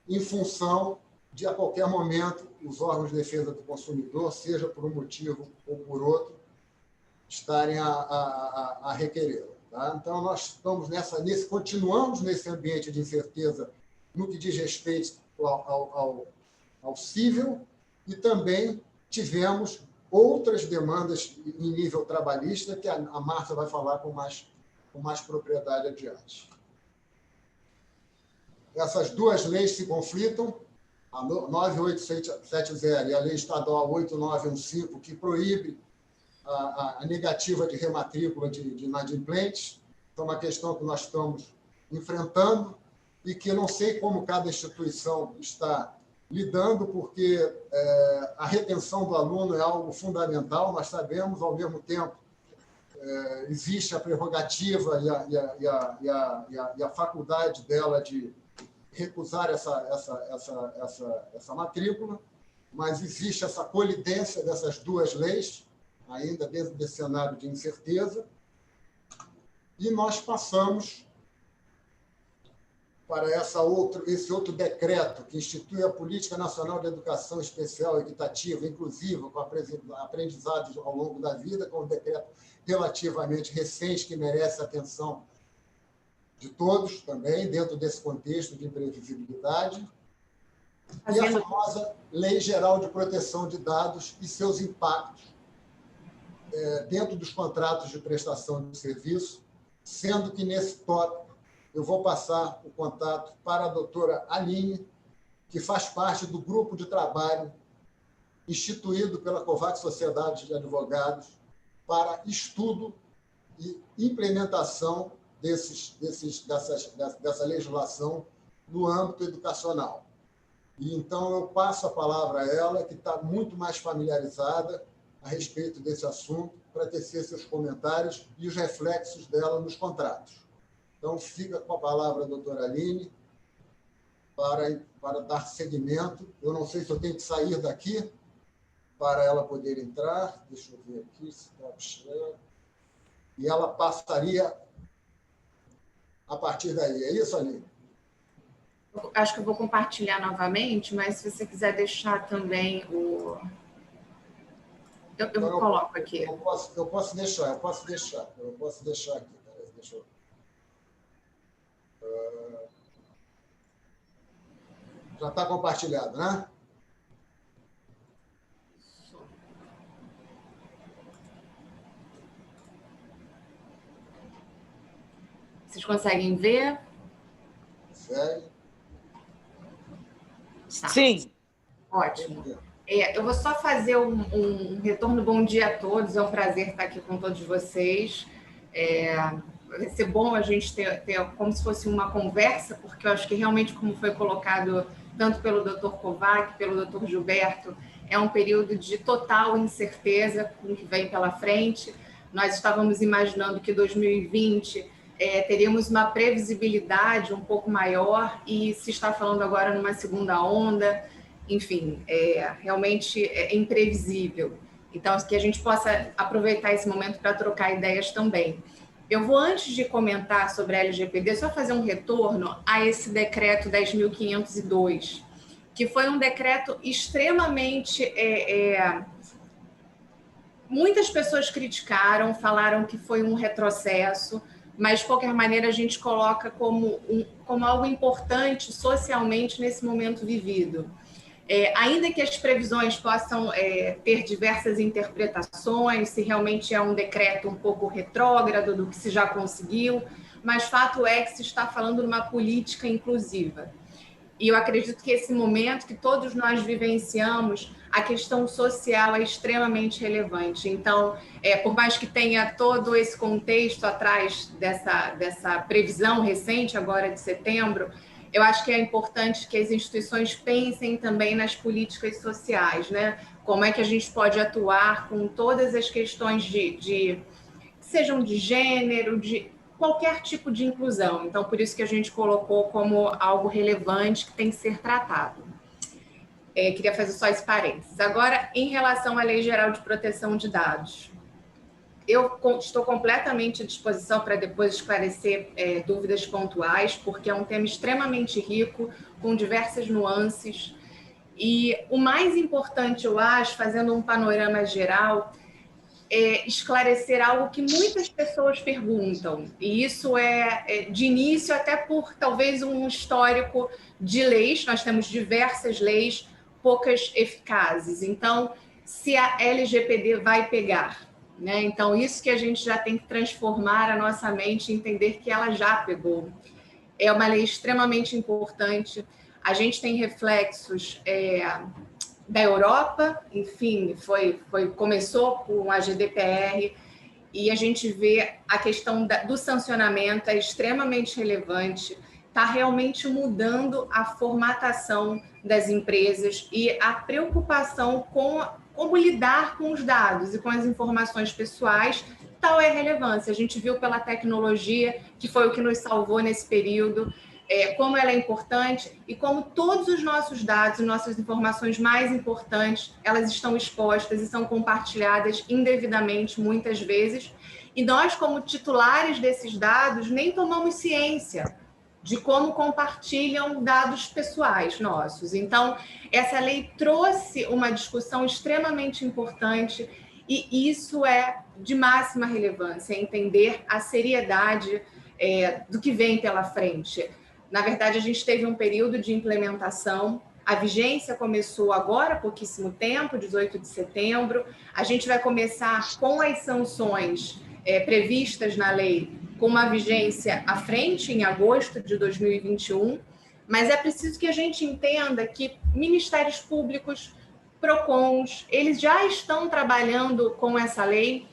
em função de, a qualquer momento, os órgãos de defesa do consumidor, seja por um motivo ou por outro, estarem a requerê-la. Tá? Então, nós estamos continuamos nesse ambiente de incerteza no que diz respeito ao cível, e também tivemos outras demandas em nível trabalhista, que a Márcia vai falar com mais propriedade adiante. Essas duas leis se conflitam, a 9870 e a lei estadual 8915, que proíbe a negativa de rematrícula de inadimplentes. É uma questão que nós estamos enfrentando e que não sei como cada instituição está lidando, porque a retenção do aluno é algo fundamental, nós sabemos, ao mesmo tempo, existe a prerrogativa e a faculdade dela de recusar essa matrícula, mas existe essa colidência dessas duas leis, ainda dentro desse cenário de incerteza, e nós passamos para esse outro decreto que institui a Política Nacional de Educação Especial, Equitativa, Inclusiva, com aprendizados ao longo da vida, que é um decreto relativamente recente, que merece atenção de todos também, dentro desse contexto de imprevisibilidade, e a famosa Lei Geral de Proteção de Dados e seus impactos dentro dos contratos de prestação de serviço, sendo que, nesse tópico, eu vou passar o contato para a doutora Aline, que faz parte do grupo de trabalho instituído pela COVAC Sociedade de Advogados para estudo e implementação dessa legislação no âmbito educacional. E, então, eu passo a palavra a ela, que está muito mais familiarizada a respeito desse assunto, para tecer seus comentários e os reflexos dela nos contratos. Então, fica com a palavra a doutora Aline, para dar seguimento. Eu não sei se eu tenho que sair daqui para ela poder entrar. Deixa eu ver aqui se está puxando. E ela passaria a partir daí. É isso, Aline? Acho que eu vou compartilhar novamente, mas se você quiser deixar também o... Eu coloco aqui. Eu posso deixar aqui. Peraí, deixa eu... Já está compartilhado, né? Vocês conseguem ver? Segue. Tá. Sim. Ótimo. Eu vou só fazer um retorno. Bom dia a todos. É um prazer estar aqui com todos vocês. Vai ser bom a gente ter como se fosse uma conversa, porque eu acho que realmente, como foi colocado tanto pelo Dr. Kovac, pelo Dr. Gilberto, é um período de total incerteza com o que vem pela frente. Nós estávamos imaginando que 2020 teríamos uma previsibilidade um pouco maior e se está falando agora numa segunda onda. Enfim, realmente é imprevisível. Então, que a gente possa aproveitar esse momento para trocar ideias também. Eu vou, antes de comentar sobre a LGPD, só fazer um retorno a esse decreto 10.502, que foi um decreto extremamente... muitas pessoas criticaram, falaram que foi um retrocesso, mas, de qualquer maneira, a gente coloca como algo importante socialmente nesse momento vivido. Ainda que as previsões possam ter diversas interpretações, se realmente é um decreto um pouco retrógrado do que se já conseguiu, mas fato é que se está falando numa política inclusiva. E eu acredito que esse momento que todos nós vivenciamos, a questão social é extremamente relevante. Então, por mais que tenha todo esse contexto atrás dessa previsão recente, agora de setembro, eu acho que é importante que as instituições pensem também nas políticas sociais, né? Como é que a gente pode atuar com todas as questões sejam de gênero, de qualquer tipo de inclusão. Então, por isso que a gente colocou como algo relevante que tem que ser tratado. Queria fazer só esse parênteses. Agora, em relação à Lei Geral de Proteção de Dados, eu estou completamente à disposição para depois esclarecer dúvidas pontuais, porque é um tema extremamente rico, com diversas nuances. E o mais importante, eu acho, fazendo um panorama geral, é esclarecer algo que muitas pessoas perguntam. E isso de início, até por talvez um histórico de leis. Nós temos diversas leis, poucas eficazes. Então, se a LGPD vai pegar... né? Então, isso que a gente já tem que transformar a nossa mente e entender que ela já pegou. É uma lei extremamente importante. A gente tem reflexos da Europa, enfim, começou com a GDPR, e a gente vê a questão do sancionamento é extremamente relevante, está realmente mudando a formatação das empresas e a preocupação com como lidar com os dados e com as informações pessoais, tal é a relevância. A gente viu pela tecnologia, que foi o que nos salvou nesse período, como ela é importante e como todos os nossos dados e nossas informações mais importantes, elas estão expostas e são compartilhadas indevidamente, muitas vezes. E nós, como titulares desses dados, nem tomamos ciência de como compartilham dados pessoais nossos. Então, essa lei trouxe uma discussão extremamente importante e isso é de máxima relevância, entender a seriedade do que vem pela frente. Na verdade, a gente teve um período de implementação, a vigência começou agora há pouquíssimo tempo, 18 de setembro, a gente vai começar com as sanções previstas na lei, com uma vigência à frente, em agosto de 2021, mas é preciso que a gente entenda que ministérios públicos, PROCONs, eles já estão trabalhando com essa lei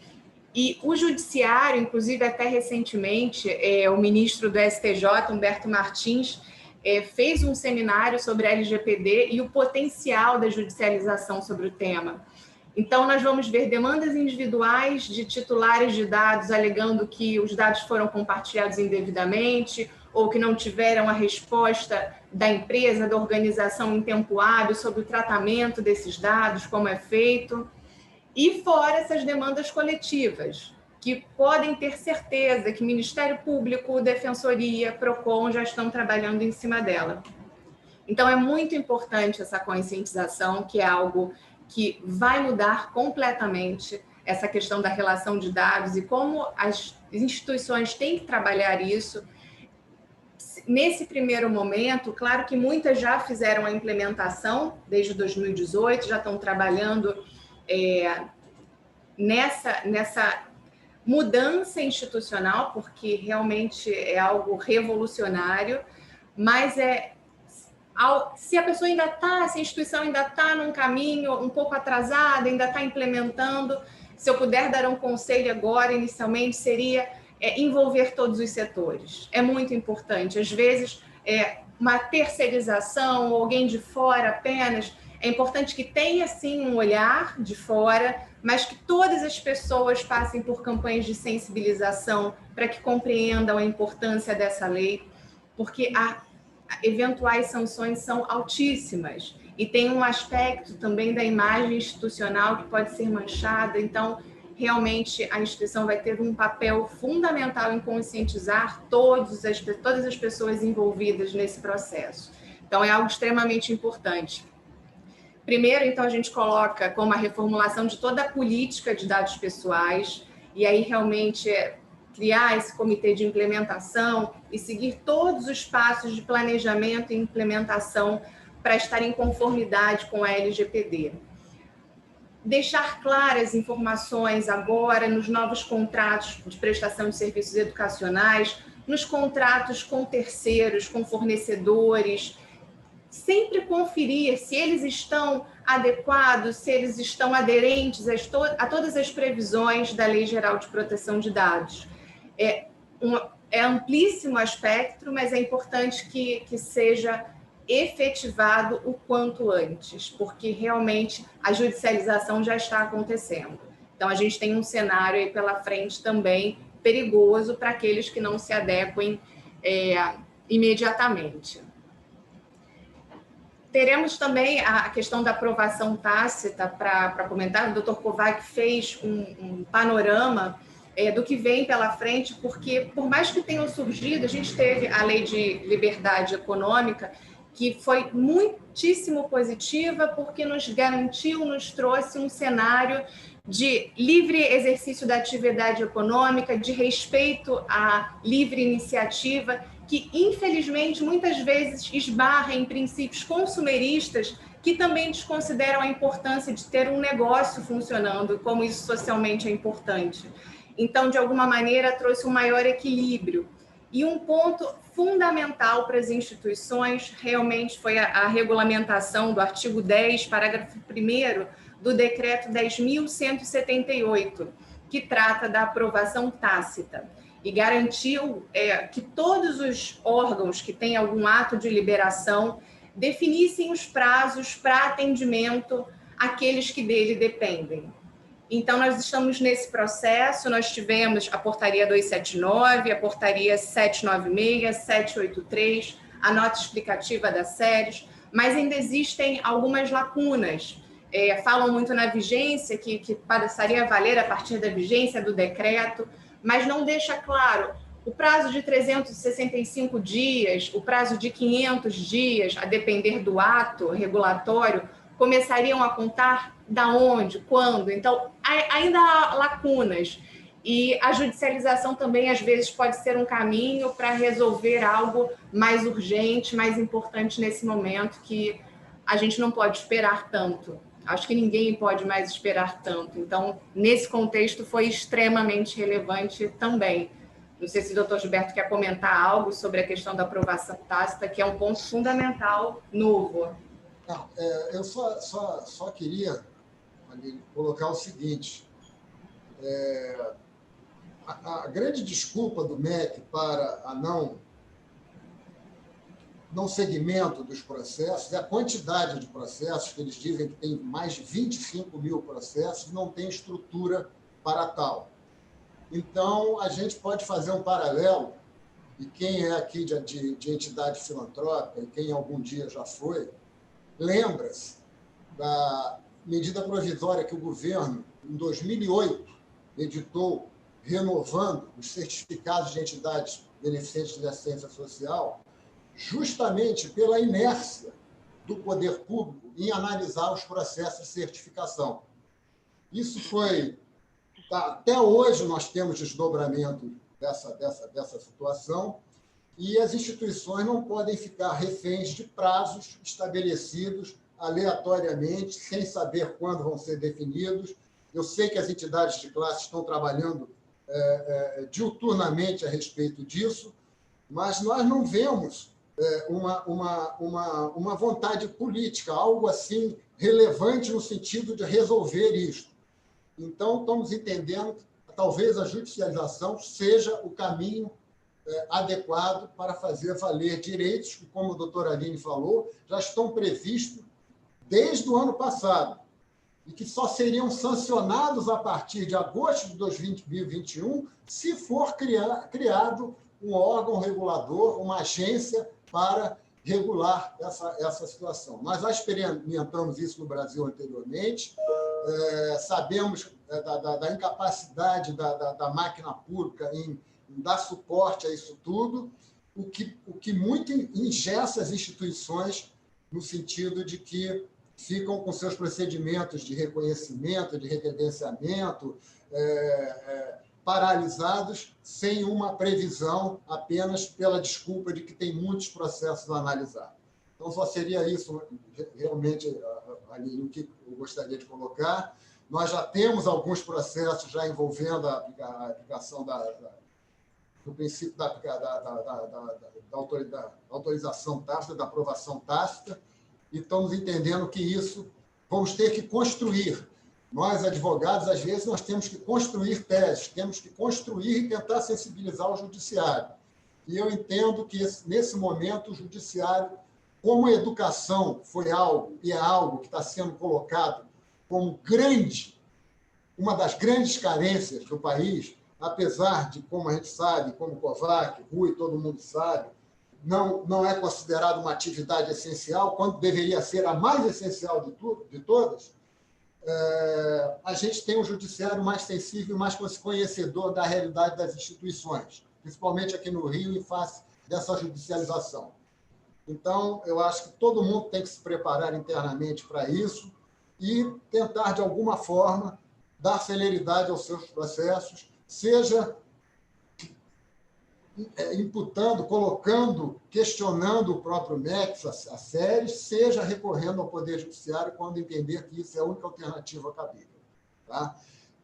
e o judiciário, inclusive até recentemente, o ministro do STJ, Humberto Martins, fez um seminário sobre a LGPD e o potencial da judicialização sobre o tema. Então, nós vamos ver demandas individuais de titulares de dados alegando que os dados foram compartilhados indevidamente ou que não tiveram a resposta da empresa, da organização em tempo hábil sobre o tratamento desses dados, como é feito. E fora essas demandas coletivas, que podem ter certeza que Ministério Público, Defensoria, PROCON já estão trabalhando em cima dela. Então, é muito importante essa conscientização, que é algo que vai mudar completamente essa questão da relação de dados e como as instituições têm que trabalhar isso. Nesse primeiro momento, claro que muitas já fizeram a implementação desde 2018, já estão trabalhando nessa mudança institucional, porque realmente é algo revolucionário, mas se a pessoa ainda está, se a instituição ainda está num caminho um pouco atrasada, ainda está implementando, se eu puder dar um conselho agora, inicialmente, seria envolver todos os setores. É muito importante. Às vezes, uma terceirização, alguém de fora apenas, é importante que tenha, sim, um olhar de fora, mas que todas as pessoas passem por campanhas de sensibilização para que compreendam a importância dessa lei, porque eventuais sanções são altíssimas e tem um aspecto também da imagem institucional que pode ser manchada. Então, realmente, a instituição vai ter um papel fundamental em conscientizar todas as pessoas envolvidas nesse processo. Então, é algo extremamente importante. Primeiro, então, a gente coloca como a reformulação de toda a política de dados pessoais, e aí realmente criar esse comitê de implementação e seguir todos os passos de planejamento e implementação para estar em conformidade com a LGPD. Deixar claras informações agora nos novos contratos de prestação de serviços educacionais, nos contratos com terceiros, com fornecedores, sempre conferir se eles estão adequados, se eles estão aderentes a todas as previsões da Lei Geral de Proteção de Dados. É amplíssimo o espectro, mas é importante que seja efetivado o quanto antes, porque realmente a judicialização já está acontecendo. Então, a gente tem um cenário aí pela frente também perigoso para aqueles que não se adequem imediatamente. Teremos também a questão da aprovação tácita para comentar. O Dr. Kovac fez um panorama do que vem pela frente, porque, por mais que tenham surgido, a gente teve a Lei de Liberdade Econômica, que foi muitíssimo positiva, porque nos garantiu, nos trouxe um cenário de livre exercício da atividade econômica, de respeito à livre iniciativa, que, infelizmente, muitas vezes esbarra em princípios consumeristas que também desconsideram a importância de ter um negócio funcionando, como isso socialmente é importante. Então, de alguma maneira, trouxe um maior equilíbrio. E um ponto fundamental para as instituições realmente foi a regulamentação do artigo 10, parágrafo 1º, do Decreto 10.178, que trata da aprovação tácita, e garantiu que todos os órgãos que têm algum ato de liberação definissem os prazos para atendimento àqueles que dele dependem. Então, nós estamos nesse processo, nós tivemos a portaria 279, a portaria 796, 783, a nota explicativa das séries, mas ainda existem algumas lacunas. Falam muito na vigência, que passaria a valer a partir da vigência do decreto, mas não deixa claro o prazo de 365 dias, o prazo de 500 dias, a depender do ato regulatório, começariam a contar da onde, quando. Então, ainda há lacunas. E a judicialização também, às vezes, pode ser um caminho para resolver algo mais urgente, mais importante nesse momento, que a gente não pode esperar tanto. Acho que ninguém pode mais esperar tanto. Então, nesse contexto, foi extremamente relevante também. Não sei se o doutor Gilberto quer comentar algo sobre a questão da aprovação tácita, que é um ponto fundamental novo. Não, eu só queria colocar o seguinte. A grande desculpa do MEC para a não segmento dos processos é a quantidade de processos, que eles dizem que tem mais de 25 mil processos, não tem estrutura para tal. Então, a gente pode fazer um paralelo e quem é aqui de entidade filantrópica, e quem algum dia já foi, lembra-se da medida provisória que o governo, em 2008, editou, renovando os certificados de entidades beneficentes de assistência social, justamente pela inércia do poder público em analisar os processos de certificação. Isso foi... Até hoje nós temos desdobramento dessa situação e as instituições não podem ficar reféns de prazos estabelecidos aleatoriamente, sem saber quando vão ser definidos. Eu sei que as entidades de classe estão trabalhando diuturnamente a respeito disso, mas nós não vemos uma vontade política, algo assim relevante no sentido de resolver isso. Então, estamos entendendo que talvez a judicialização seja o caminho adequado para fazer valer direitos que, como a doutora Aline falou, já estão previstos desde o ano passado e que só seriam sancionados a partir de agosto de 2021 se for criado um órgão regulador, uma agência para regular essa situação. Nós já experimentamos isso no Brasil anteriormente, sabemos da incapacidade da máquina pública em dar suporte a isso tudo, o que muito engessa as instituições no sentido de que ficam com seus procedimentos de reconhecimento, de recredenciamento, paralisados sem uma previsão, apenas pela desculpa de que tem muitos processos a analisar. Então, só seria isso, realmente, ali, o que eu gostaria de colocar. Nós já temos alguns processos já envolvendo a aplicação do princípio da autorização tácita, da aprovação tácita, e estamos entendendo que isso vamos ter que construir. Nós, advogados, às vezes, nós temos que construir teses, temos que construir e tentar sensibilizar o judiciário. E eu entendo que, nesse momento, o judiciário, como a educação foi algo, e é algo que está sendo colocado como uma das grandes carências do país, apesar de, como a gente sabe, como Kovac, Rui, todo mundo sabe, não é considerado uma atividade essencial, quando deveria ser a mais essencial de todas, a gente tem um judiciário mais sensível e mais conhecedor da realidade das instituições, principalmente aqui no Rio, em face dessa judicialização. Então, eu acho que todo mundo tem que se preparar internamente para isso e tentar, de alguma forma, dar celeridade aos seus processos, seja imputando, colocando, questionando o próprio MEC, a SERES, seja recorrendo ao Poder Judiciário quando entender que isso é a única alternativa cabível. Tá?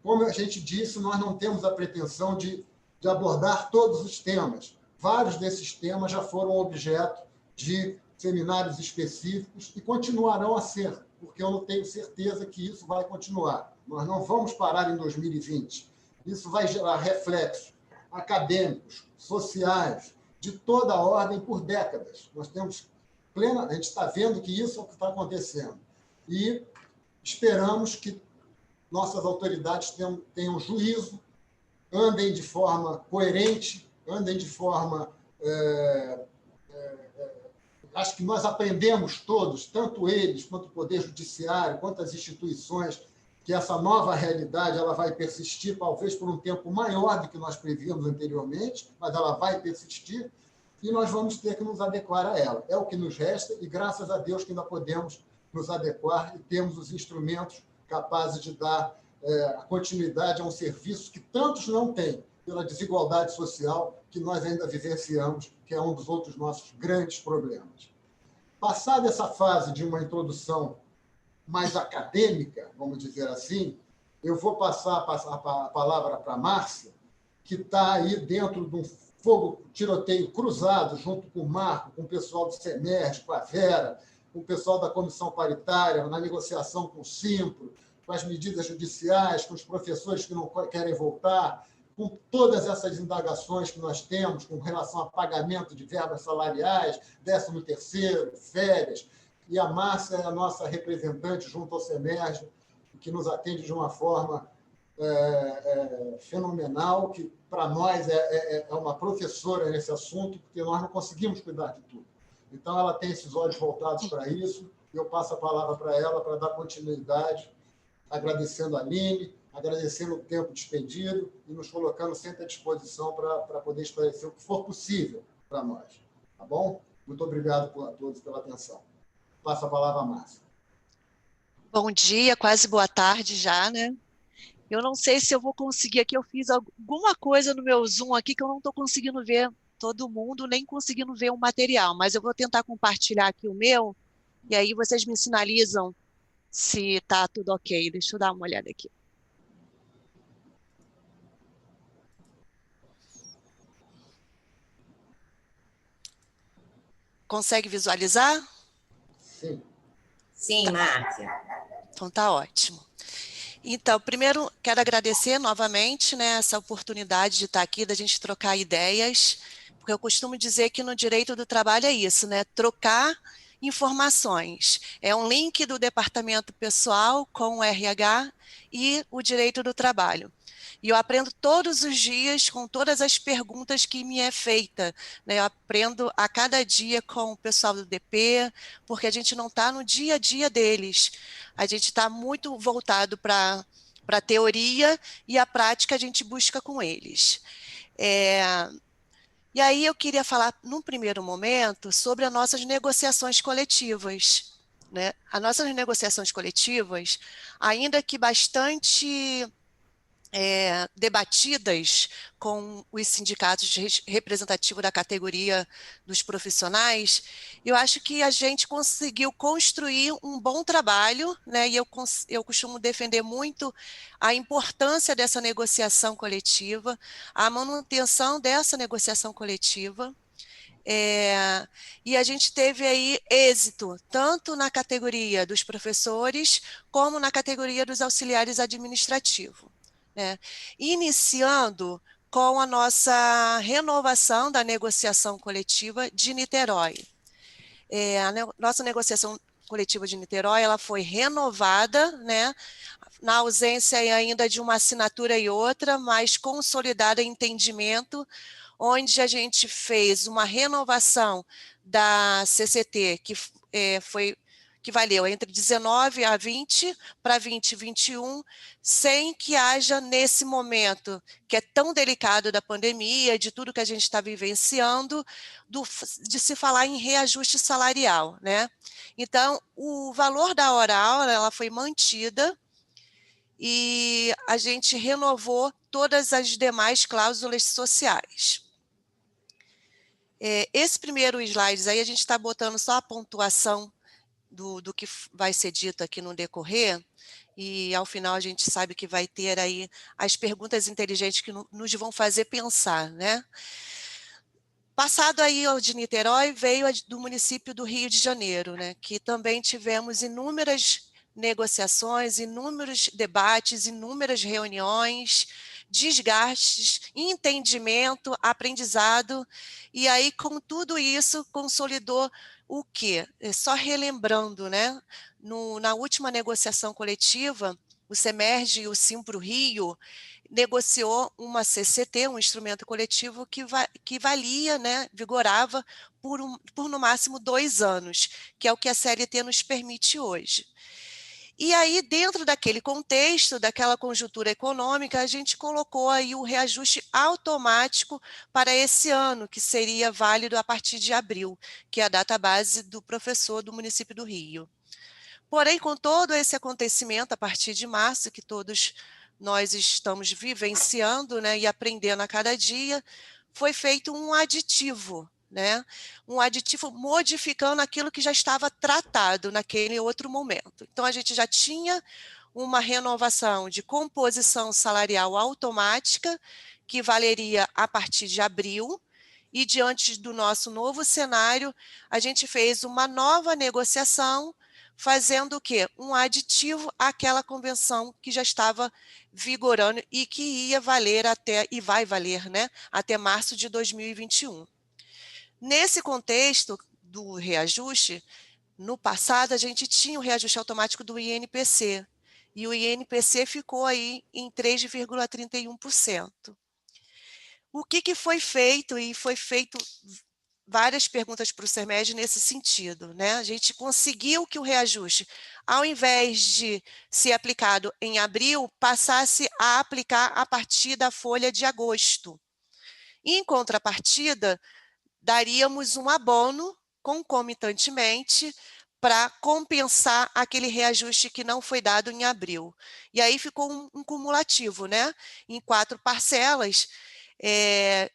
Como a gente disse, nós não temos a pretensão de abordar todos os temas. Vários desses temas já foram objeto de seminários específicos e continuarão a ser, porque eu não tenho certeza que isso vai continuar. Nós não vamos parar em 2020. Isso vai gerar reflexos acadêmicos, sociais, de toda a ordem por décadas. Nós temos a gente está vendo que isso é o que está acontecendo. E esperamos que nossas autoridades tenham juízo, andem de forma coerente, andem de forma... acho que nós aprendemos todos, tanto eles, quanto o Poder Judiciário, quanto as instituições, que essa nova realidade ela vai persistir, talvez por um tempo maior do que nós prevíamos anteriormente, mas ela vai persistir, e nós vamos ter que nos adequar a ela. É o que nos resta, e graças a Deus que ainda podemos nos adequar e temos os instrumentos capazes de dar a continuidade a um serviço que tantos não têm, pela desigualdade social que nós ainda vivenciamos, que é um dos outros nossos grandes problemas. Passada essa fase de uma introdução mais acadêmica, vamos dizer assim, eu vou passar a palavra para a Márcia, que está aí dentro de um tiroteio cruzado, junto com o Marco, com o pessoal do CEMERG, com a Vera, com o pessoal da Comissão Paritária, na negociação com o Simpro, com as medidas judiciais, com os professores que não querem voltar, com todas essas indagações que nós temos com relação a pagamento de verbas salariais, 13º, férias. E a Márcia é a nossa representante junto ao CEMERG, que nos atende de uma forma fenomenal, que para nós é uma professora nesse assunto, porque nós não conseguimos cuidar de tudo. Então, ela tem esses olhos voltados para isso, e eu passo a palavra para ela para dar continuidade, agradecendo a Aline, agradecendo o tempo despendido e nos colocando sempre à disposição para poder esclarecer o que for possível para nós. Tá bom? Muito obrigado a todos pela atenção. Passo a palavra à Márcia. Bom dia, quase boa tarde já, né? Eu não sei se eu vou conseguir aqui, eu fiz alguma coisa no meu Zoom aqui que eu não estou conseguindo ver todo mundo, nem conseguindo ver o material, mas eu vou tentar compartilhar aqui o meu, e aí vocês me sinalizam se está tudo ok. Deixa eu dar uma olhada aqui. Consegue visualizar? Sim. Sim, Márcia. Então tá ótimo. Então, primeiro, quero agradecer novamente, né, essa oportunidade de estar aqui, da gente trocar ideias, porque eu costumo dizer que no direito do trabalho é isso, né, trocar informações. É um link do departamento pessoal com o RH e o direito do trabalho. E eu aprendo todos os dias com todas as perguntas que me é feita, né? Eu aprendo a cada dia com o pessoal do DP, porque a gente não está no dia a dia deles. A gente está muito voltado para a teoria e a prática a gente busca com eles. E aí eu queria falar, num primeiro momento, sobre as nossas negociações coletivas, né? As nossas negociações coletivas, ainda que bastante debatidas com os sindicatos representativos da categoria dos profissionais, eu acho que a gente conseguiu construir um bom trabalho, né? E eu costumo defender muito a importância dessa negociação coletiva, a manutenção dessa negociação coletiva. E a gente teve aí êxito, tanto na categoria dos professores, como na categoria dos auxiliares administrativos, né? Iniciando com a nossa renovação da negociação coletiva de Niterói. Nossa negociação coletiva de Niterói, ela foi renovada, né, na ausência ainda de uma assinatura e outra, mas consolidada em entendimento, onde a gente fez uma renovação da CCT, que valeu entre 19 a 20 para 2021, sem que haja, nesse momento, que é tão delicado da pandemia, de tudo que a gente está vivenciando, de se falar em reajuste salarial, né? Então, o valor da hora-aula ela foi mantida e a gente renovou todas as demais cláusulas sociais. Esse primeiro slide aí, a gente está botando só a pontuação do que vai ser dito aqui no decorrer, e ao final a gente sabe que vai ter aí as perguntas inteligentes que nos vão fazer pensar, né? Passado aí o de Niterói, veio do município do Rio de Janeiro, né? Que também tivemos inúmeras negociações, inúmeros debates, inúmeras reuniões, desgastes, entendimento, aprendizado, e aí com tudo isso consolidou o quê? Só relembrando, né? Na última negociação coletiva, o SEMERGE e o Simpro Rio negociou uma CCT, um instrumento coletivo que valia, né, vigorava por no máximo 2 anos, que é o que a CLT nos permite hoje. E aí, dentro daquele contexto, daquela conjuntura econômica, a gente colocou aí o reajuste automático para esse ano, que seria válido a partir de abril, que é a data base do professor do município do Rio. Porém, com todo esse acontecimento, a partir de março, que todos nós estamos vivenciando, né, e aprendendo a cada dia, foi feito um aditivo, né? Um aditivo modificando aquilo que já estava tratado naquele outro momento. Então, a gente já tinha uma renovação de composição salarial automática, que valeria a partir de abril, e diante do nosso novo cenário, a gente fez uma nova negociação, fazendo o quê? Um aditivo àquela convenção que já estava vigorando e que ia valer e vai valer, né, até março de 2021. Nesse contexto do reajuste, no passado a gente tinha o reajuste automático do INPC, e o INPC ficou aí em 3,31%. O que foi feito? E foi feito várias perguntas para o CERMED nesse sentido, né? A gente conseguiu que o reajuste, ao invés de ser aplicado em abril, passasse a aplicar a partir da folha de agosto. Em contrapartida, daríamos um abono concomitantemente para compensar aquele reajuste que não foi dado em abril. E aí ficou um cumulativo, né? Em 4 parcelas,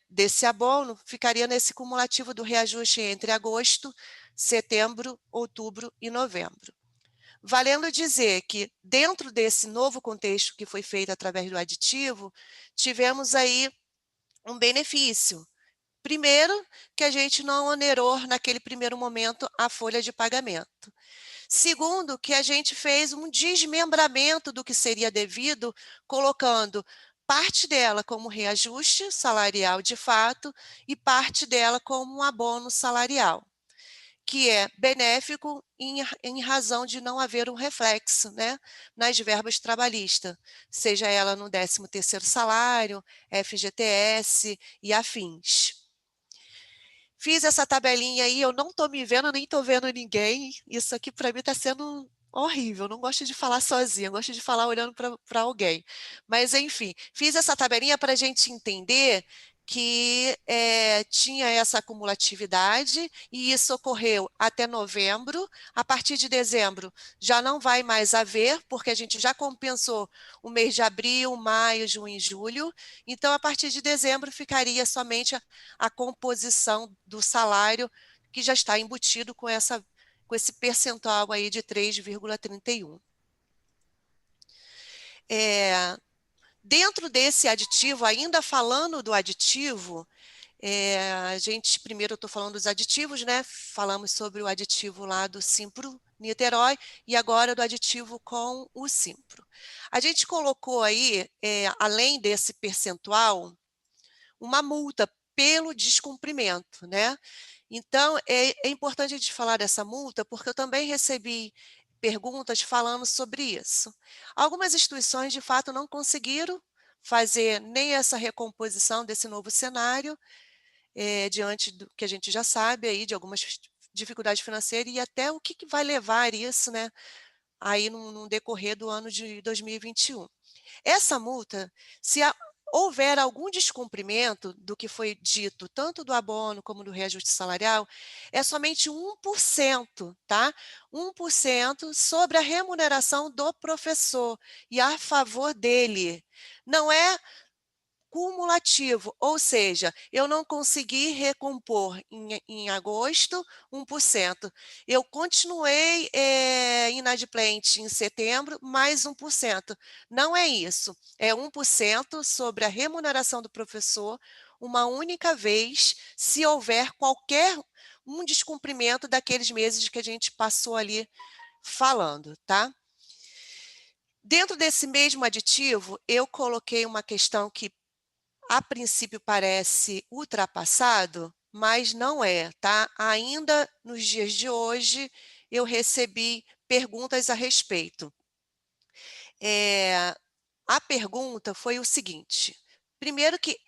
desse abono, ficaria nesse cumulativo do reajuste entre agosto, setembro, outubro e novembro. Valendo dizer que, dentro desse novo contexto que foi feito através do aditivo, tivemos aí um benefício. Primeiro, que a gente não onerou naquele primeiro momento a folha de pagamento. Segundo, que a gente fez um desmembramento do que seria devido, colocando parte dela como reajuste salarial de fato e parte dela como um abono salarial, que é benéfico em razão de não haver um reflexo, né, nas verbas trabalhistas, seja ela no 13º salário, FGTS e afins. Fiz essa tabelinha aí, eu não estou me vendo, nem estou vendo ninguém. Isso aqui para mim está sendo horrível. Eu não gosto de falar sozinha, gosto de falar olhando para alguém. Mas, enfim, fiz essa tabelinha para a gente entender que tinha essa acumulatividade e isso ocorreu até novembro. A partir de dezembro já não vai mais haver, porque a gente já compensou o mês de abril, maio, junho e julho. Então, a partir de dezembro, ficaria somente a composição do salário que já está embutido com esse percentual aí de 3,31. Dentro desse aditivo, ainda falando do aditivo, primeiro eu estou falando dos aditivos, né? Falamos sobre o aditivo lá do Simpro Niterói e agora do aditivo com o Simpro. A gente colocou aí, além desse percentual, uma multa pelo descumprimento, né? Então, é importante a gente falar dessa multa, porque eu também recebi perguntas falando sobre isso. Algumas instituições, de fato, não conseguiram fazer nem essa recomposição desse novo cenário, diante do que a gente já sabe aí, de algumas dificuldades financeiras, e até o que vai levar isso, né, aí no decorrer do ano de 2021. Essa multa, se houver algum descumprimento do que foi dito, tanto do abono como do reajuste salarial, é somente 1%, tá? 1% sobre a remuneração do professor e a favor dele. Não é cumulativo, ou seja, eu não consegui recompor em agosto 1%. Eu continuei inadimplente em setembro, mais 1%. Não é isso, é 1% sobre a remuneração do professor, uma única vez, se houver qualquer um descumprimento daqueles meses que a gente passou ali falando, tá? Dentro desse mesmo aditivo, eu coloquei uma questão que a princípio parece ultrapassado, mas não é, tá? Ainda nos dias de hoje, eu recebi perguntas a respeito. A pergunta foi o seguinte: primeiro que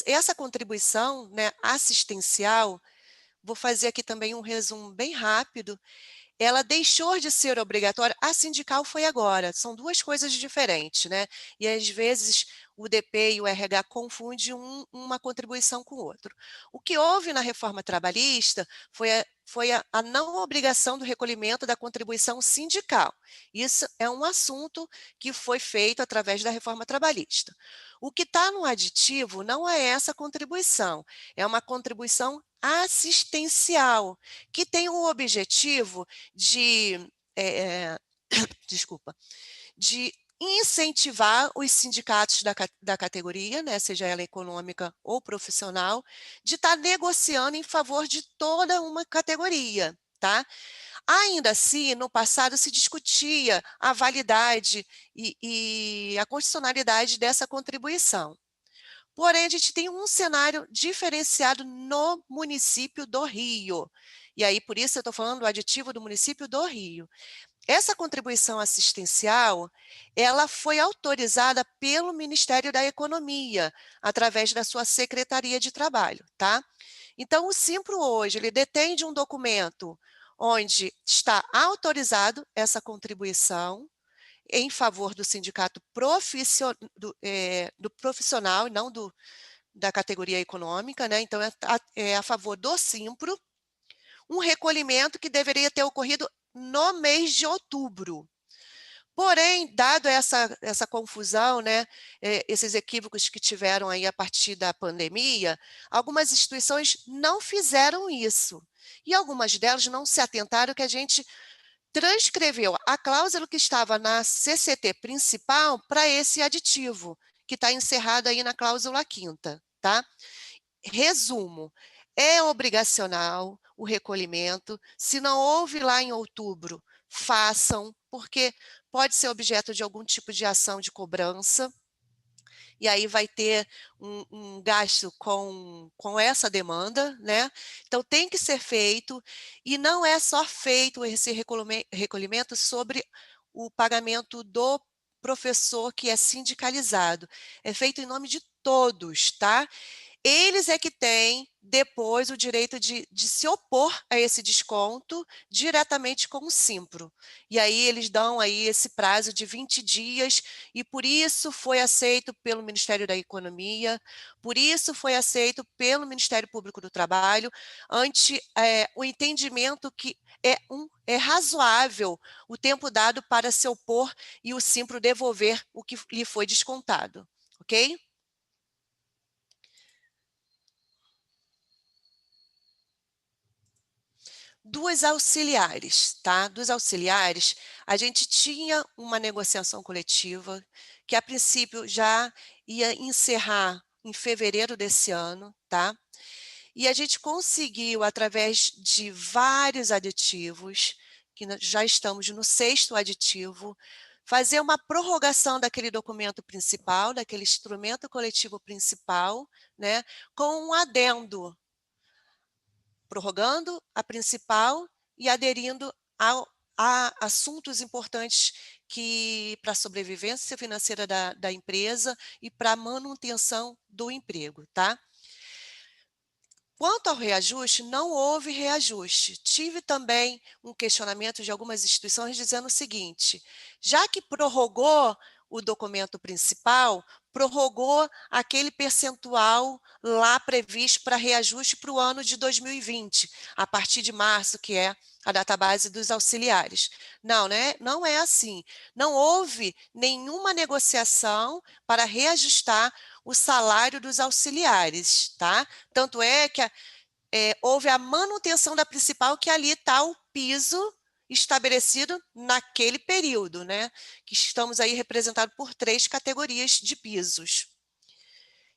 essa contribuição, né, assistencial, vou fazer aqui também um resumo bem rápido, ela deixou de ser obrigatória, a sindical foi agora, são duas coisas diferentes, né? E às vezes o DP e o RH confundem uma contribuição com o outro. O que houve na reforma trabalhista foi a não obrigação do recolhimento da contribuição sindical. Isso é um assunto que foi feito através da reforma trabalhista. O que está no aditivo não é essa contribuição, é uma contribuição assistencial, que tem o objetivo de, de incentivar os sindicatos da categoria, né, seja ela econômica ou profissional, de estar negociando em favor de toda uma categoria, tá? Ainda assim, no passado se discutia a validade e a constitucionalidade dessa contribuição. Porém, a gente tem um cenário diferenciado no município do Rio. E aí, por isso, eu estou falando do aditivo do município do Rio. essa contribuição assistencial, ela foi autorizada pelo Ministério da Economia, através da sua Secretaria de Trabalho, tá? Então, o Simpro hoje, ele detém de um documento onde está autorizado essa contribuição em favor do sindicato do profissional, e não da categoria econômica, né? Então, é a favor do Simpro, um recolhimento que deveria ter ocorrido no mês de outubro. Porém, dado essa confusão, né, esses equívocos que tiveram aí a partir da pandemia, algumas instituições não fizeram isso. E algumas delas não se atentaram que a gente transcreveu a cláusula que estava na CCT principal para esse aditivo, que está encerrado aí na cláusula 5ª, tá? Resumo, é obrigacional o recolhimento. Se não houve lá em outubro, façam, porque pode ser objeto de algum tipo de ação de cobrança, e aí vai ter um gasto com essa demanda, né? Então, tem que ser feito, e não é só feito esse recolhimento sobre o pagamento do professor que é sindicalizado, é feito em nome de todos, tá? Eles é que têm, depois, o direito de se opor a esse desconto diretamente com o Simpro. E aí eles dão aí esse prazo de 20 dias, e por isso foi aceito pelo Ministério da Economia, por isso foi aceito pelo Ministério Público do Trabalho, ante o entendimento que é razoável o tempo dado para se opor e o Simpro devolver o que lhe foi descontado, ok? Dos auxiliares, tá? Dos auxiliares, a gente tinha uma negociação coletiva que, a princípio, já ia encerrar em fevereiro desse ano, tá? E a gente conseguiu, através de vários aditivos, que já estamos no 6º aditivo, fazer uma prorrogação daquele documento principal, daquele instrumento coletivo principal, né? Com um adendo, prorrogando a principal e aderindo a assuntos importantes que para a sobrevivência financeira da empresa e para a manutenção do emprego, tá? Quanto ao reajuste, não houve reajuste. Tive também um questionamento de algumas instituições dizendo o seguinte: já que prorrogou o documento principal, prorrogou aquele percentual lá previsto para reajuste para o ano de 2020, a partir de março, que é a database dos auxiliares. Não, né? Não é assim. Não houve nenhuma negociação para reajustar o salário dos auxiliares, tá? Tanto é que houve a manutenção da principal, que ali está o piso estabelecido naquele período, né? Que estamos aí representados por 3 categorias de pisos.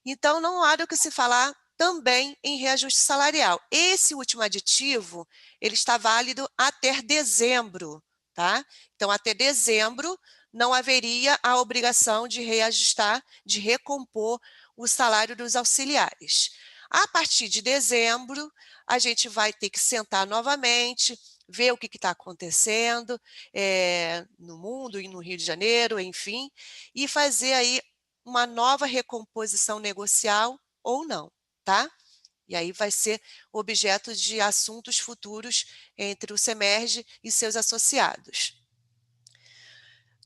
Então, não há do que se falar também em reajuste salarial. Esse último aditivo, ele está válido até dezembro, tá? Então, até dezembro, não haveria a obrigação de reajustar, de recompor o salário dos auxiliares. A partir de dezembro, a gente vai ter que sentar novamente, ver o que está acontecendo no mundo e no Rio de Janeiro, enfim, e fazer aí uma nova recomposição negocial ou não, tá? E aí vai ser objeto de assuntos futuros entre o Semerge e seus associados.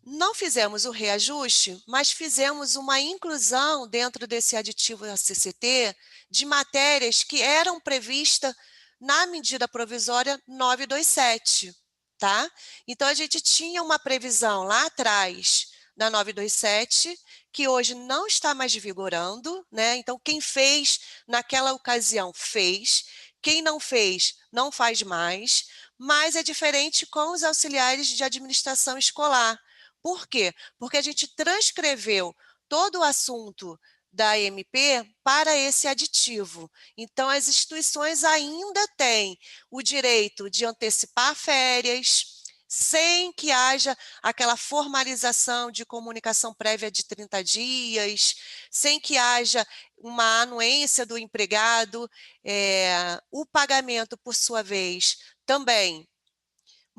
Não fizemos o reajuste, mas fizemos uma inclusão dentro desse aditivo da CCT de matérias que eram previstas na medida provisória 927, tá? Então, a gente tinha uma previsão lá atrás na 927, que hoje não está mais vigorando, né? Então, quem fez naquela ocasião fez, quem não fez, não faz mais, mas é diferente com os auxiliares de administração escolar. Por quê? Porque a gente transcreveu todo o assunto da MP para esse aditivo. Então, as instituições ainda têm o direito de antecipar férias, sem que haja aquela formalização de comunicação prévia de 30 dias, sem que haja uma anuência do empregado, o pagamento, por sua vez, também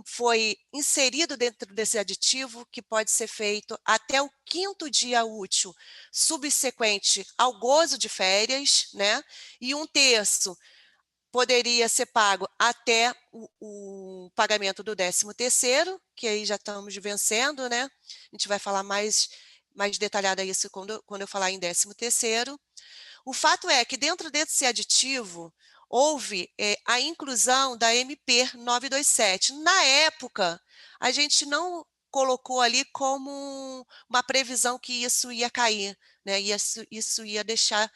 foi inserido dentro desse aditivo, que pode ser feito até o 5º dia útil subsequente ao gozo de férias, né? E 1/3 poderia ser pago até o pagamento do 13º, que aí já estamos vencendo, né? A gente vai falar mais detalhado isso quando eu falar em 13º. O fato é que dentro desse aditivo houve a inclusão da MP 927. Na época, a gente não colocou ali como uma previsão que isso ia cair, né? Isso ia deixar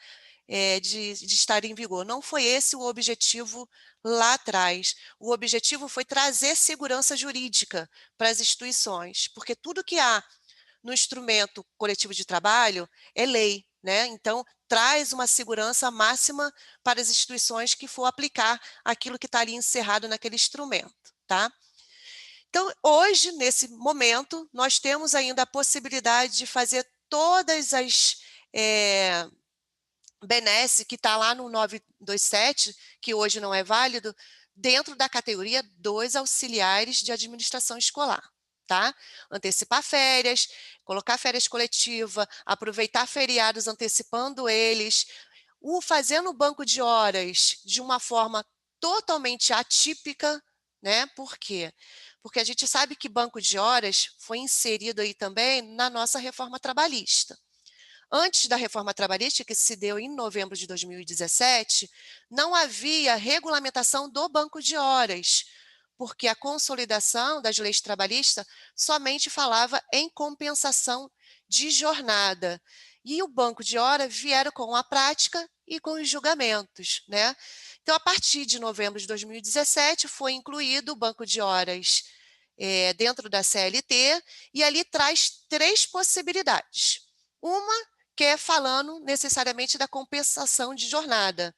de estar em vigor. Não foi esse o objetivo lá atrás. O objetivo foi trazer segurança jurídica para as instituições, porque tudo que há no instrumento coletivo de trabalho é lei, né? Então, traz uma segurança máxima para as instituições que for aplicar aquilo que está ali encerrado naquele instrumento, tá? Então, hoje, nesse momento, nós temos ainda a possibilidade de fazer todas as benesse que está lá no 927, que hoje não é válido, dentro da categoria dos auxiliares de administração escolar, tá? Antecipar férias, colocar férias coletiva, aproveitar feriados antecipando eles, fazendo o banco de horas de uma forma totalmente atípica, né? Por quê? Porque a gente sabe que banco de horas foi inserido aí também na nossa reforma trabalhista. Antes da reforma trabalhista, que se deu em novembro de 2017, não havia regulamentação do banco de horas, porque a consolidação das leis trabalhistas somente falava em compensação de jornada. E o banco de horas vieram com a prática e com os julgamentos, né? Então, a partir de novembro de 2017, foi incluído o banco de horas dentro da CLT, e ali traz 3 possibilidades. Uma que é falando necessariamente da compensação de jornada,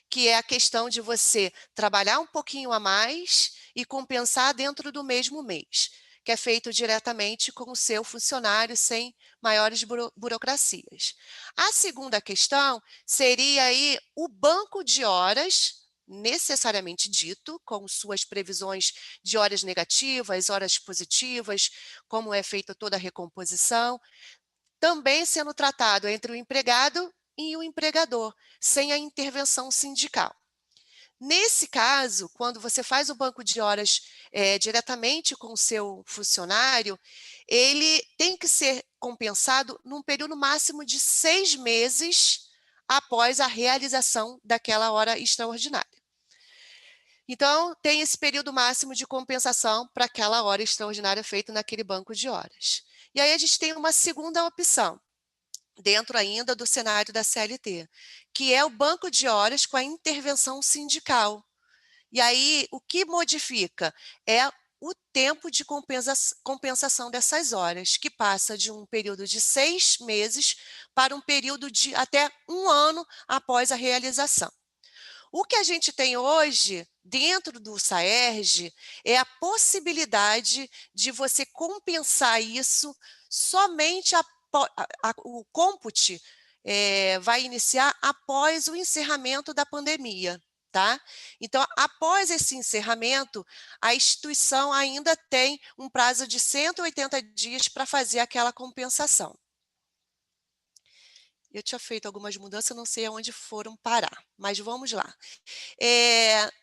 que é a questão de você trabalhar um pouquinho a mais e compensar dentro do mesmo mês, que é feito diretamente com o seu funcionário, sem maiores burocracias. A segunda questão seria aí o banco de horas, necessariamente dito, com suas previsões de horas negativas, horas positivas, como é feita toda a recomposição, também sendo tratado entre o empregado e o empregador, sem a intervenção sindical. Nesse caso, quando você faz o banco de horas diretamente com o seu funcionário, ele tem que ser compensado num período máximo de 6 meses após a realização daquela hora extraordinária. Então, tem esse período máximo de compensação para aquela hora extraordinária feita naquele banco de horas. E aí a gente tem uma segunda opção, dentro ainda do cenário da CLT, que é o banco de horas com a intervenção sindical. E aí, o que modifica é o tempo de compensação dessas horas, que passa de um período de 6 meses para um período de até 1 ano após a realização. O que a gente tem hoje, dentro do SAERJ, é a possibilidade de você compensar isso somente o cômpute vai iniciar após o encerramento da pandemia, tá? Então, após esse encerramento, a instituição ainda tem um prazo de 180 dias para fazer aquela compensação. Eu tinha feito algumas mudanças, não sei aonde foram parar, mas vamos lá.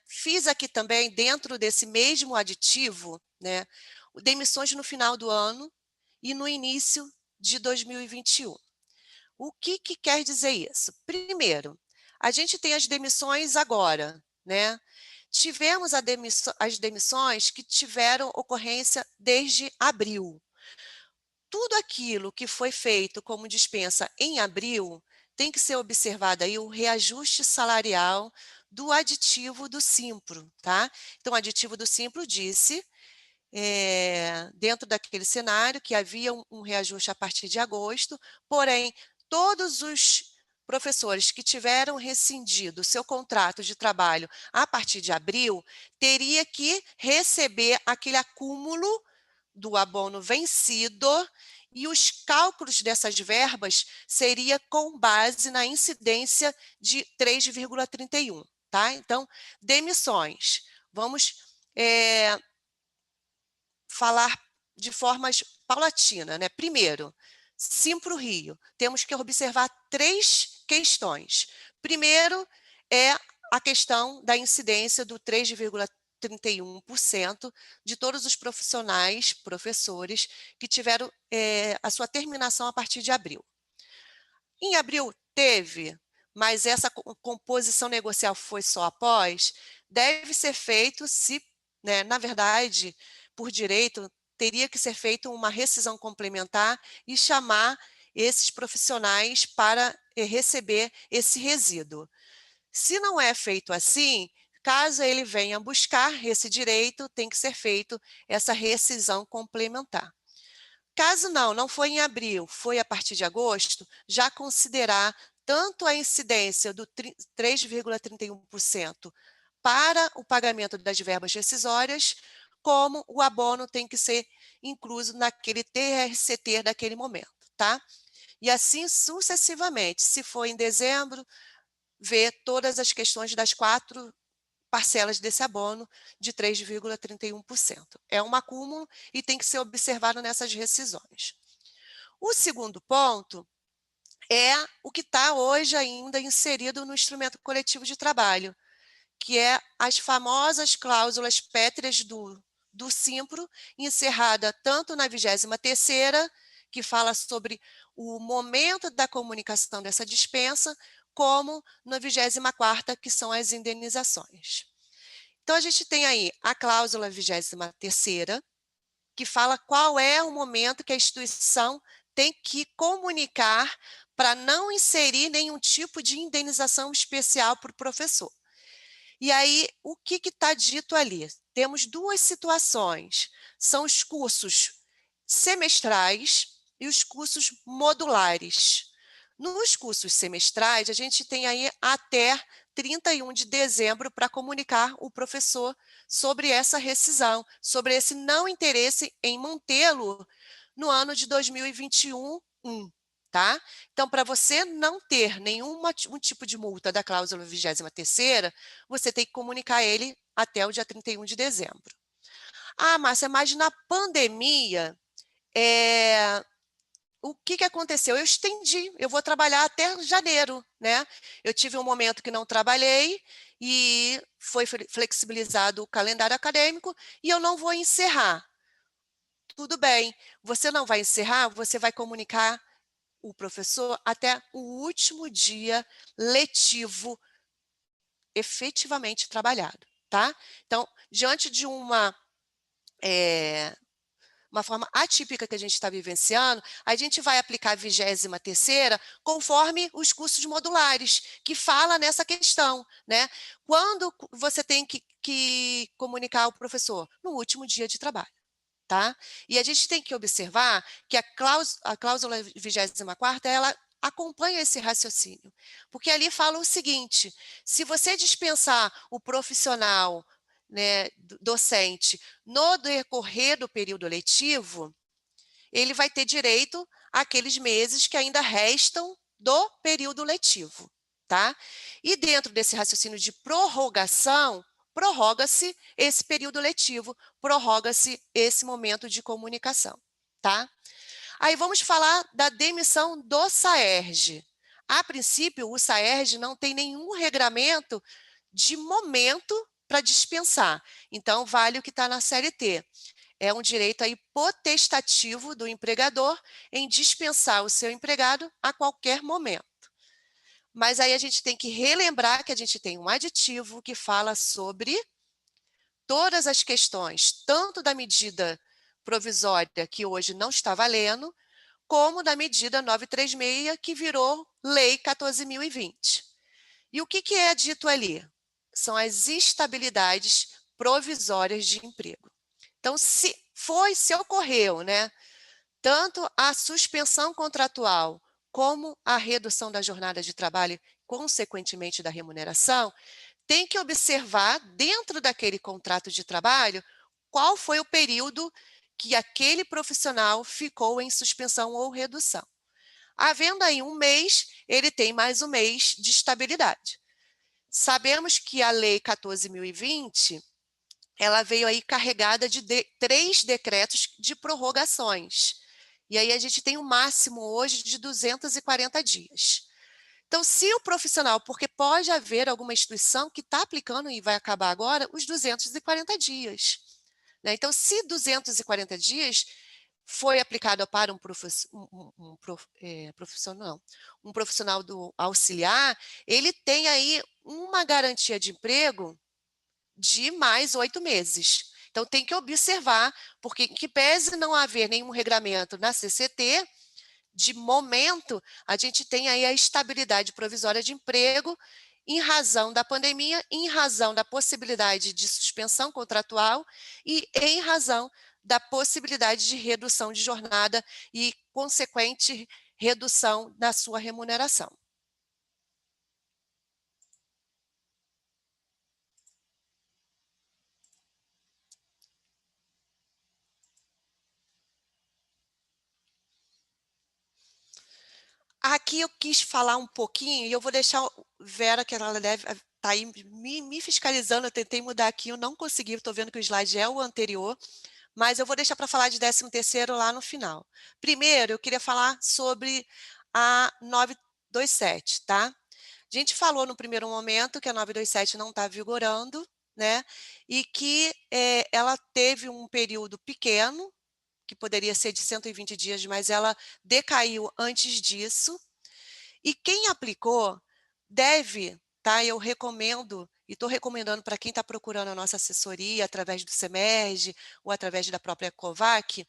Fiz aqui também, dentro desse mesmo aditivo, né, demissões no final do ano e no início de 2021. O que quer dizer isso? Primeiro, a gente tem as demissões agora, né? Tivemos as demissões que tiveram ocorrência desde abril. Tudo aquilo que foi feito como dispensa em abril, tem que ser observado aí o reajuste salarial do aditivo do Simpro, tá? Então, o aditivo do Simpro disse, dentro daquele cenário, que havia um reajuste a partir de agosto, porém, todos os professores que tiveram rescindido seu contrato de trabalho a partir de abril, teria que receber aquele acúmulo do abono vencido, e os cálculos dessas verbas seria com base na incidência de 3,31, tá? Então, demissões. Vamos falar de formas paulatina, né? Primeiro, Simpro-Rio, temos que observar 3 questões. Primeiro é a questão da incidência do 3,31% de todos os profissionais, professores, que tiveram a sua terminação a partir de abril. Em abril teve, mas essa composição negocial foi só após, deve ser feito se, né, na verdade, por direito, teria que ser feita uma rescisão complementar e chamar esses profissionais para receber esse resíduo. Se não é feito assim, caso ele venha buscar esse direito, tem que ser feito essa rescisão complementar. Caso não foi em abril, foi a partir de agosto, já considerar tanto a incidência do 3,31% para o pagamento das verbas rescisórias, como o abono tem que ser incluso naquele TRCT daquele momento, tá? E assim sucessivamente. Se for em dezembro, ver todas as questões das 4 parcelas desse abono de 3,31%. É um acúmulo e tem que ser observado nessas rescisões. O segundo ponto é o que está hoje ainda inserido no instrumento coletivo de trabalho, que é as famosas cláusulas pétreas do Simpro, encerrada tanto na 23ª, que fala sobre o momento da comunicação dessa dispensa, como na 24ª, que são as indenizações. Então, a gente tem aí a cláusula 23ª, que fala qual é o momento que a instituição tem que comunicar para não inserir nenhum tipo de indenização especial para o professor. E aí, o que está dito ali? Temos 2 situações, são os cursos semestrais e os cursos modulares. Nos cursos semestrais, a gente tem aí até 31 de dezembro para comunicar o professor sobre essa rescisão, sobre esse não interesse em mantê-lo no ano de 2021. Tá? Então, para você não ter nenhum tipo de multa da cláusula 23ª, você tem que comunicar ele até o dia 31 de dezembro. Ah, Márcia, mas na pandemia, o que aconteceu? Eu estendi, eu vou trabalhar até janeiro, né? Eu tive um momento que não trabalhei e foi flexibilizado o calendário acadêmico e eu não vou encerrar. Tudo bem, você não vai encerrar, você vai comunicar o professor até o último dia letivo efetivamente trabalhado, tá? Então, diante de uma forma atípica que a gente está vivenciando, a gente vai aplicar a 23ª conforme os cursos modulares, que fala nessa questão, né? Quando você tem que comunicar ao professor? No último dia de trabalho. Tá? E a gente tem que observar que a cláusula 24ª, ela acompanha esse raciocínio, porque ali fala o seguinte: se você dispensar o profissional, né, docente no decorrer do período letivo, ele vai ter direito àqueles meses que ainda restam do período letivo. Tá? E dentro desse raciocínio de prorrogação, prorroga-se esse período letivo, prorroga-se esse momento de comunicação, tá? Aí vamos falar da demissão do SAERJ. A princípio, o SAERJ não tem nenhum regramento de momento para dispensar. Então, vale o que está na CLT. É um direito aí potestativo do empregador em dispensar o seu empregado a qualquer momento. Mas aí a gente tem que relembrar que a gente tem um aditivo que fala sobre todas as questões, tanto da medida provisória, que hoje não está valendo, como da medida 936, que virou Lei 14.020. E o que é dito ali? São as instabilidades provisórias de emprego. Então, se ocorreu, né, tanto a suspensão contratual como a redução da jornada de trabalho, consequentemente da remuneração, tem que observar, dentro daquele contrato de trabalho, qual foi o período que aquele profissional ficou em suspensão ou redução. Havendo aí um mês, ele tem mais um mês de estabilidade. Sabemos que a Lei 14.020 ela veio aí carregada de 3 decretos de prorrogações. E aí a gente tem um máximo hoje de 240 dias. Então, se o profissional, porque pode haver alguma instituição que está aplicando e vai acabar agora os 240 dias. Né? Então, se 240 dias foi aplicado para um profissional do auxiliar, ele tem aí uma garantia de emprego de mais 8 meses. Então, tem que observar, porque em que pese não haver nenhum regramento na CCT, de momento, a gente tem aí a estabilidade provisória de emprego em razão da pandemia, em razão da possibilidade de suspensão contratual e em razão da possibilidade de redução de jornada e consequente redução da sua remuneração. Aqui eu quis falar um pouquinho, e eu vou deixar a Vera, que ela deve estar aí me fiscalizando, eu tentei mudar aqui, eu não consegui, estou vendo que o slide é o anterior, mas eu vou deixar para falar de 13º lá no final. Primeiro, eu queria falar sobre a 927, tá? A gente falou no primeiro momento que a 927 não está vigorando, né? E que ela teve um período pequeno, que poderia ser de 120 dias, mas ela decaiu antes disso. E quem aplicou deve, tá? Eu recomendo, e estou recomendando para quem está procurando a nossa assessoria, através do SEMERGE ou através da própria COVAC,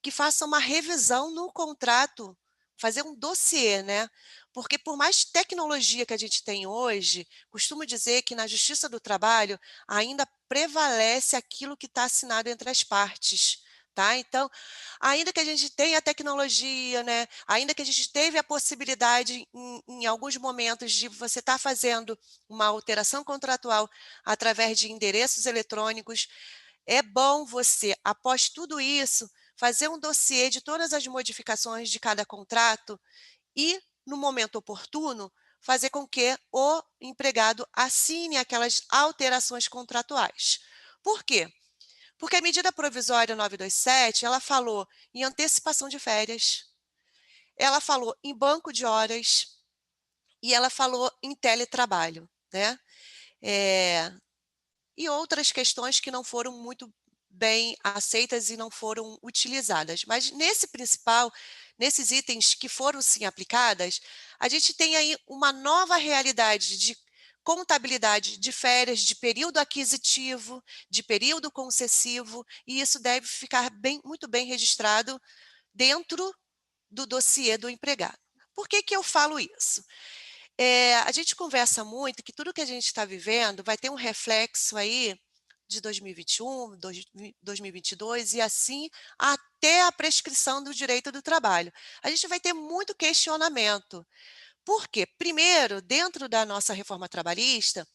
que faça uma revisão no contrato, fazer um dossiê, né? Porque por mais tecnologia que a gente tem hoje, costumo dizer que na Justiça do Trabalho ainda prevalece aquilo que está assinado entre as partes. Tá? Então, ainda que a gente tenha a tecnologia, né? Ainda que a gente teve a possibilidade, em alguns momentos, de você estar fazendo uma alteração contratual através de endereços eletrônicos, é bom você, após tudo isso, fazer um dossiê de todas as modificações de cada contrato e, no momento oportuno, fazer com que o empregado assine aquelas alterações contratuais. Por quê? Porque a medida provisória 927, ela falou em antecipação de férias, ela falou em banco de horas e ela falou em teletrabalho, né? E outras questões que não foram muito bem aceitas e não foram utilizadas. Mas nesse principal, nesses itens que foram sim aplicadas, a gente tem aí uma nova realidade de contabilidade de férias, de período aquisitivo, de período concessivo, e isso deve ficar muito bem registrado dentro do dossiê do empregado. Por que que eu falo isso? A gente conversa muito que tudo que a gente está vivendo vai ter um reflexo aí de 2021, 2022 e assim até a prescrição do direito do trabalho. A gente vai ter muito questionamento. Por quê? Primeiro, dentro da nossa reforma trabalhista,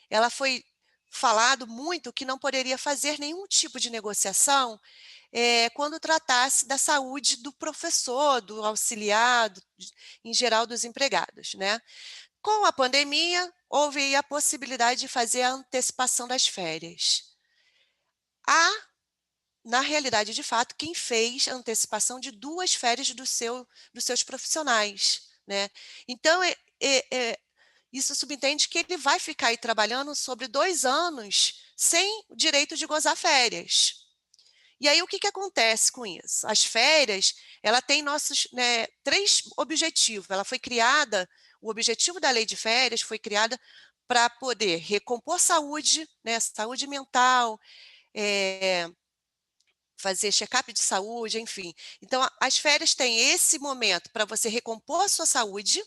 ela foi falado muito que não poderia fazer nenhum tipo de negociação quando tratasse da saúde do professor, do auxiliar, em geral dos empregados, né? Com a pandemia, houve aí a possibilidade de fazer a antecipação das férias. Na realidade, de fato, quem fez a antecipação de 2 férias dos seus profissionais, né? Então, isso subentende que ele vai ficar aí trabalhando sobre 2 anos sem o direito de gozar férias. E aí, o que acontece com isso? As férias, ela tem nossos 3 objetivos. Ela foi criada, o objetivo da lei de férias foi criada para poder recompor saúde, né, saúde mental, fazer check-up de saúde, enfim. Então, as férias têm esse momento para você recompor a sua saúde,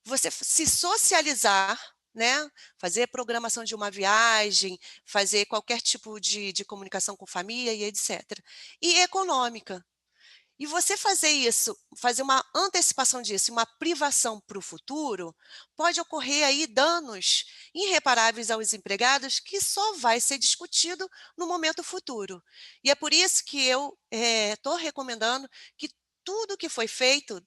você se socializar, né? Fazer programação de uma viagem, fazer qualquer tipo de comunicação com família e etc. E econômica. E você fazer isso, fazer uma antecipação disso, uma privação para o futuro, pode ocorrer aí danos irreparáveis aos empregados que só vai ser discutido no momento futuro. E é por isso que eu estou recomendando que tudo que foi feito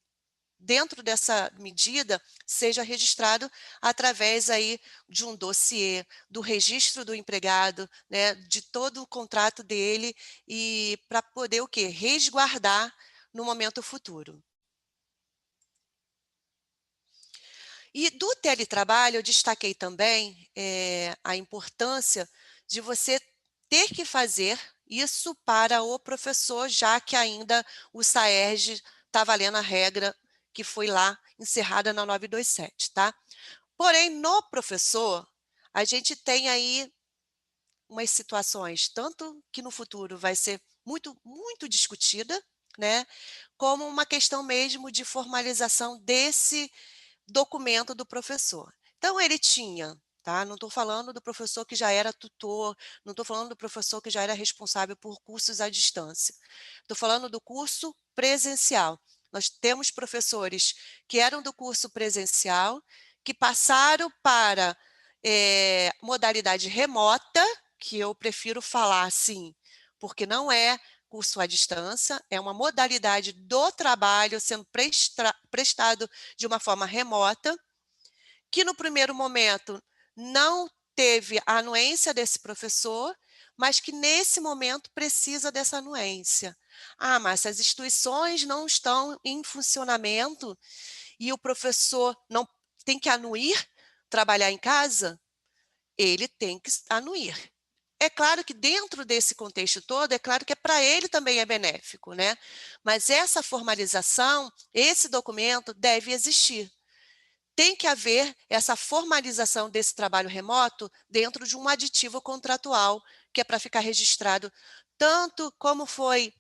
dentro dessa medida, seja registrado através aí de um dossiê, do registro do empregado, né, de todo o contrato dele, e para poder o quê? Resguardar no momento futuro. E do teletrabalho, eu destaquei também a importância de você ter que fazer isso para o professor, já que ainda o SAERJ está valendo a regra que foi lá encerrada na 927, tá? Porém, no professor, a gente tem aí umas situações, tanto que no futuro vai ser muito discutida, né? Como uma questão mesmo de formalização desse documento do professor. Então, ele tinha, tá? Não estou falando do professor que já era tutor, não estou falando do professor que já era responsável por cursos à distância. Estou falando do curso presencial. Nós temos professores que eram do curso presencial, que passaram para modalidade remota, que eu prefiro falar assim, porque não é curso à distância, é uma modalidade do trabalho sendo prestado de uma forma remota, que no primeiro momento não teve a anuência desse professor, mas que nesse momento precisa dessa anuência. Ah, mas as instituições não estão em funcionamento e o professor não tem que anuir trabalhar em casa? Ele tem que anuir. É claro que dentro desse contexto todo, é claro que para ele também é benéfico, né? Mas essa formalização, esse documento deve existir. Tem que haver essa formalização desse trabalho remoto dentro de um aditivo contratual, que é para ficar registrado tanto como foi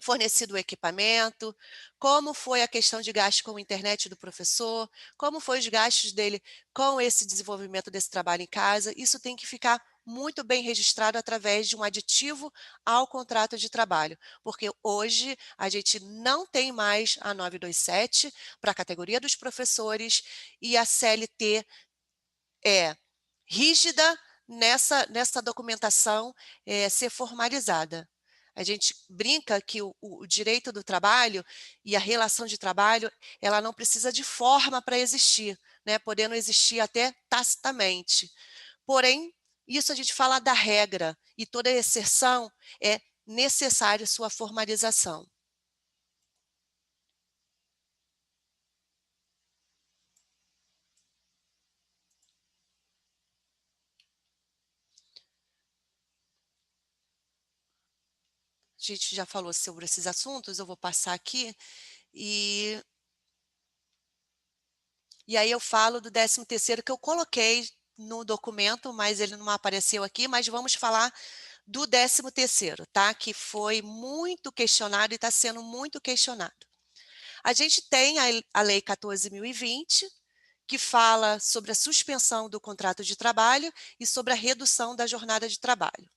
fornecido o equipamento, como foi a questão de gasto com a internet do professor, como foi os gastos dele com esse desenvolvimento desse trabalho em casa. Isso tem que ficar muito bem registrado através de um aditivo ao contrato de trabalho, porque hoje a gente não tem mais a 927 para a categoria dos professores e a CLT é rígida nessa documentação ser formalizada. A gente brinca que o direito do trabalho e a relação de trabalho, ela não precisa de forma para existir, né? Podendo existir até tacitamente. Porém, isso a gente fala da regra, e toda exceção é necessário sua formalização. A gente já falou sobre esses assuntos, eu vou passar aqui, e aí eu falo do 13º que eu coloquei no documento, mas ele não apareceu aqui, mas vamos falar do 13º, tá? Que foi muito questionado e está sendo muito questionado. A gente tem a Lei 14.020, que fala sobre a suspensão do contrato de trabalho e sobre a redução da jornada de trabalho.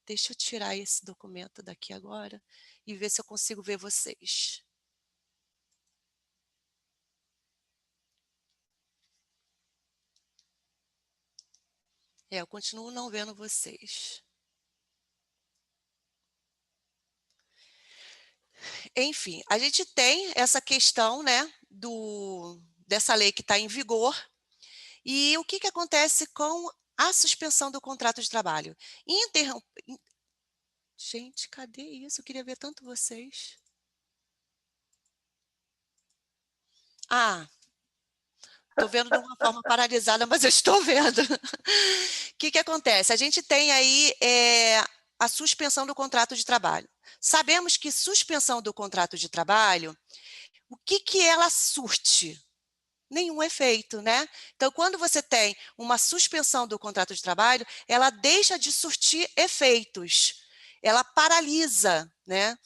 Deixa eu tirar esse documento daqui agora e ver se eu consigo ver vocês. Eu continuo não vendo vocês. Enfim, a gente tem essa questão, né, dessa lei que está em vigor. E o que acontece com a suspensão do contrato de trabalho? Gente, cadê isso? Eu queria ver tanto vocês. Ah, estou vendo de uma forma paralisada, mas eu estou vendo. O que acontece? A gente tem aí a suspensão do contrato de trabalho. Sabemos que suspensão do contrato de trabalho, o que ela surte? Nenhum efeito, né? Então, quando você tem uma suspensão do contrato de trabalho, ela deixa de surtir efeitos, ela paralisa, né?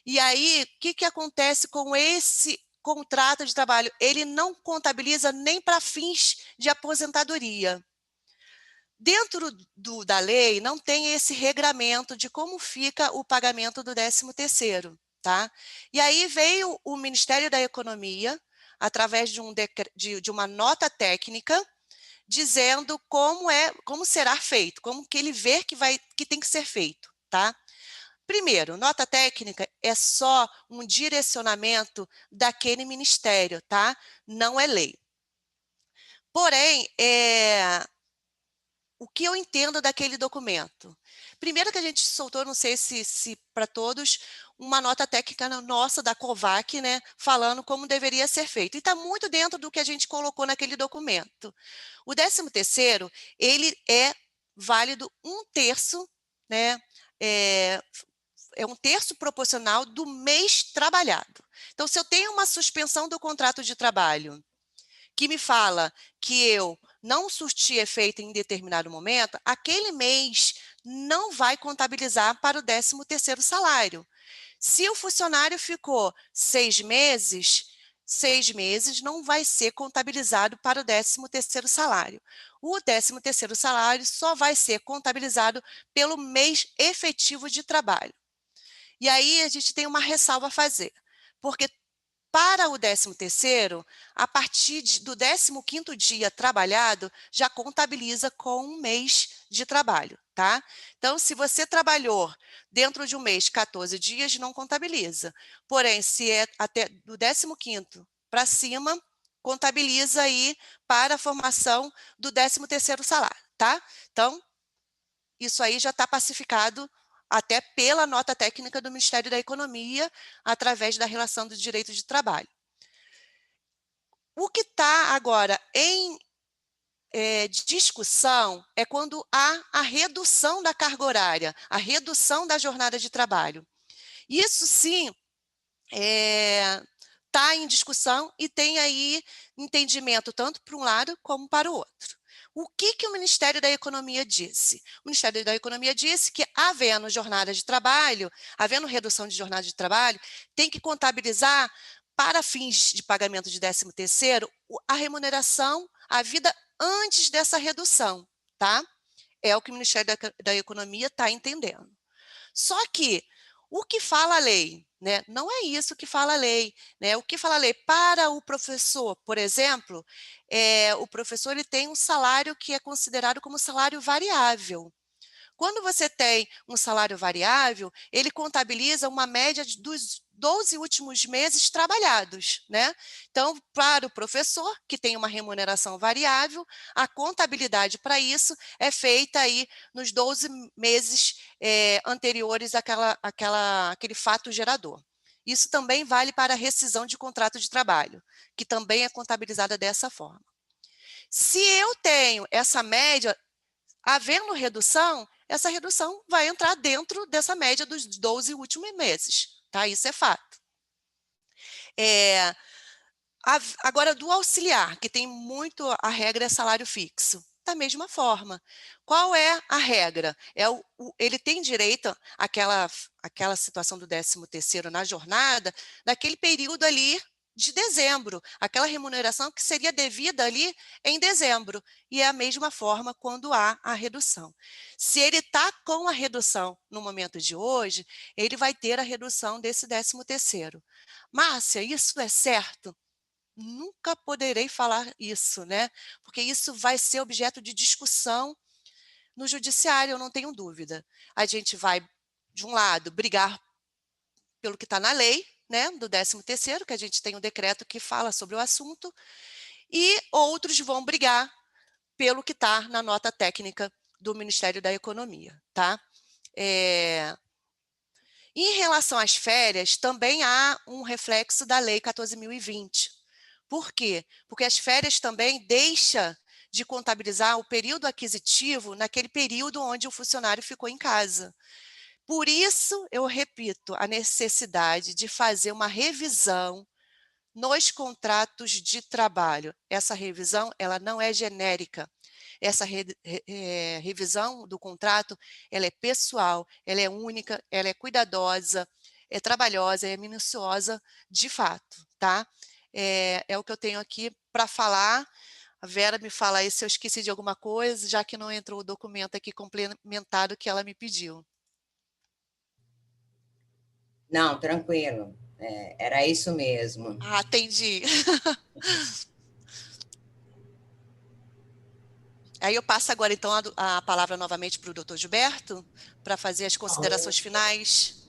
E aí, o que acontece com esse contrato de trabalho? Ele não contabiliza nem para fins de aposentadoria. Dentro da lei, não tem esse regramento de como fica o pagamento do 13º, tá? E aí veio o Ministério da Economia, através de uma nota técnica, dizendo como será feito, como que ele vê que tem que ser feito, tá? Primeiro, nota técnica é só um direcionamento daquele ministério, tá? Não é lei. Porém, o que eu entendo daquele documento? Primeiro que a gente soltou, não sei se para todos, uma nota técnica nossa da COVAC, né, falando como deveria ser feito. E está muito dentro do que a gente colocou naquele documento. O 13º, ele é válido 1/3, né, é um terço proporcional do mês trabalhado. Então, se eu tenho uma suspensão do contrato de trabalho que me fala que eu não surti efeito em determinado momento, aquele mês não vai contabilizar para o 13º salário. Se o funcionário ficou 6 meses, 6 meses não vai ser contabilizado para o 13º salário. O 13º salário só vai ser contabilizado pelo mês efetivo de trabalho. E aí a gente tem uma ressalva a fazer, porque para o 13º, a partir do 15º dia trabalhado, já contabiliza com um mês de trabalho, tá? Então, se você trabalhou dentro de um mês 14 dias, não contabiliza. Porém, se é até do 15º para cima, contabiliza aí para a formação do 13º salário, tá? Então, isso aí já está pacificado até pela nota técnica do Ministério da Economia, através da relação do direito de trabalho. O que está agora em discussão é quando há a redução da carga horária, a redução da jornada de trabalho. Isso sim está em discussão e tem aí entendimento tanto para um lado como para o outro. O que o Ministério da Economia disse? O Ministério da Economia disse que, havendo jornada de trabalho, havendo redução de jornada de trabalho, tem que contabilizar, para fins de pagamento de 13º, a remuneração, a vida antes dessa redução, tá? É o que o Ministério da Economia está entendendo. Só que o que fala a lei, né? Não é isso que fala a lei, né? O que fala a lei para o professor, por exemplo, o professor ele tem um salário que é considerado como salário variável. Quando você tem um salário variável, ele contabiliza uma média dos 12 últimos meses trabalhados, né? Então, para o professor, que tem uma remuneração variável, a contabilidade para isso é feita aí nos 12 meses anteriores àquele fato gerador. Isso também vale para a rescisão de contrato de trabalho, que também é contabilizada dessa forma. Se eu tenho essa média, havendo redução, essa redução vai entrar dentro dessa média dos 12 últimos meses, tá? Isso é fato. Agora, do auxiliar, que tem muito a regra é salário fixo, da mesma forma. Qual é a regra? Ele tem direito àquela situação do 13º na jornada, naquele período ali de dezembro, aquela remuneração que seria devida ali em dezembro. E é a mesma forma quando há a redução. Se ele está com a redução no momento de hoje, ele vai ter a redução desse 13º. Márcia, isso é certo? Nunca poderei falar isso, né? Porque isso vai ser objeto de discussão no judiciário, eu não tenho dúvida. A gente vai, de um lado, brigar pelo que está na lei, né, do 13º, que a gente tem um decreto que fala sobre o assunto, e outros vão brigar pelo que está na nota técnica do Ministério da Economia, tá? Em relação às férias, também há um reflexo da Lei 14.020. Por quê? Porque as férias também deixam de contabilizar o período aquisitivo naquele período onde o funcionário ficou em casa. Por isso, eu repito, a necessidade de fazer uma revisão nos contratos de trabalho. Essa revisão, ela não é genérica. Essa revisão do contrato, ela é pessoal, ela é única, ela é cuidadosa, é trabalhosa, é minuciosa de fato, tá? É o que eu tenho aqui para falar. A Vera me fala aí se eu esqueci de alguma coisa, já que não entrou o documento aqui complementado que ela me pediu. Não, tranquilo. Era isso mesmo. Ah, entendi. Aí eu passo agora, então, a palavra novamente para o doutor Gilberto, para fazer as considerações finais.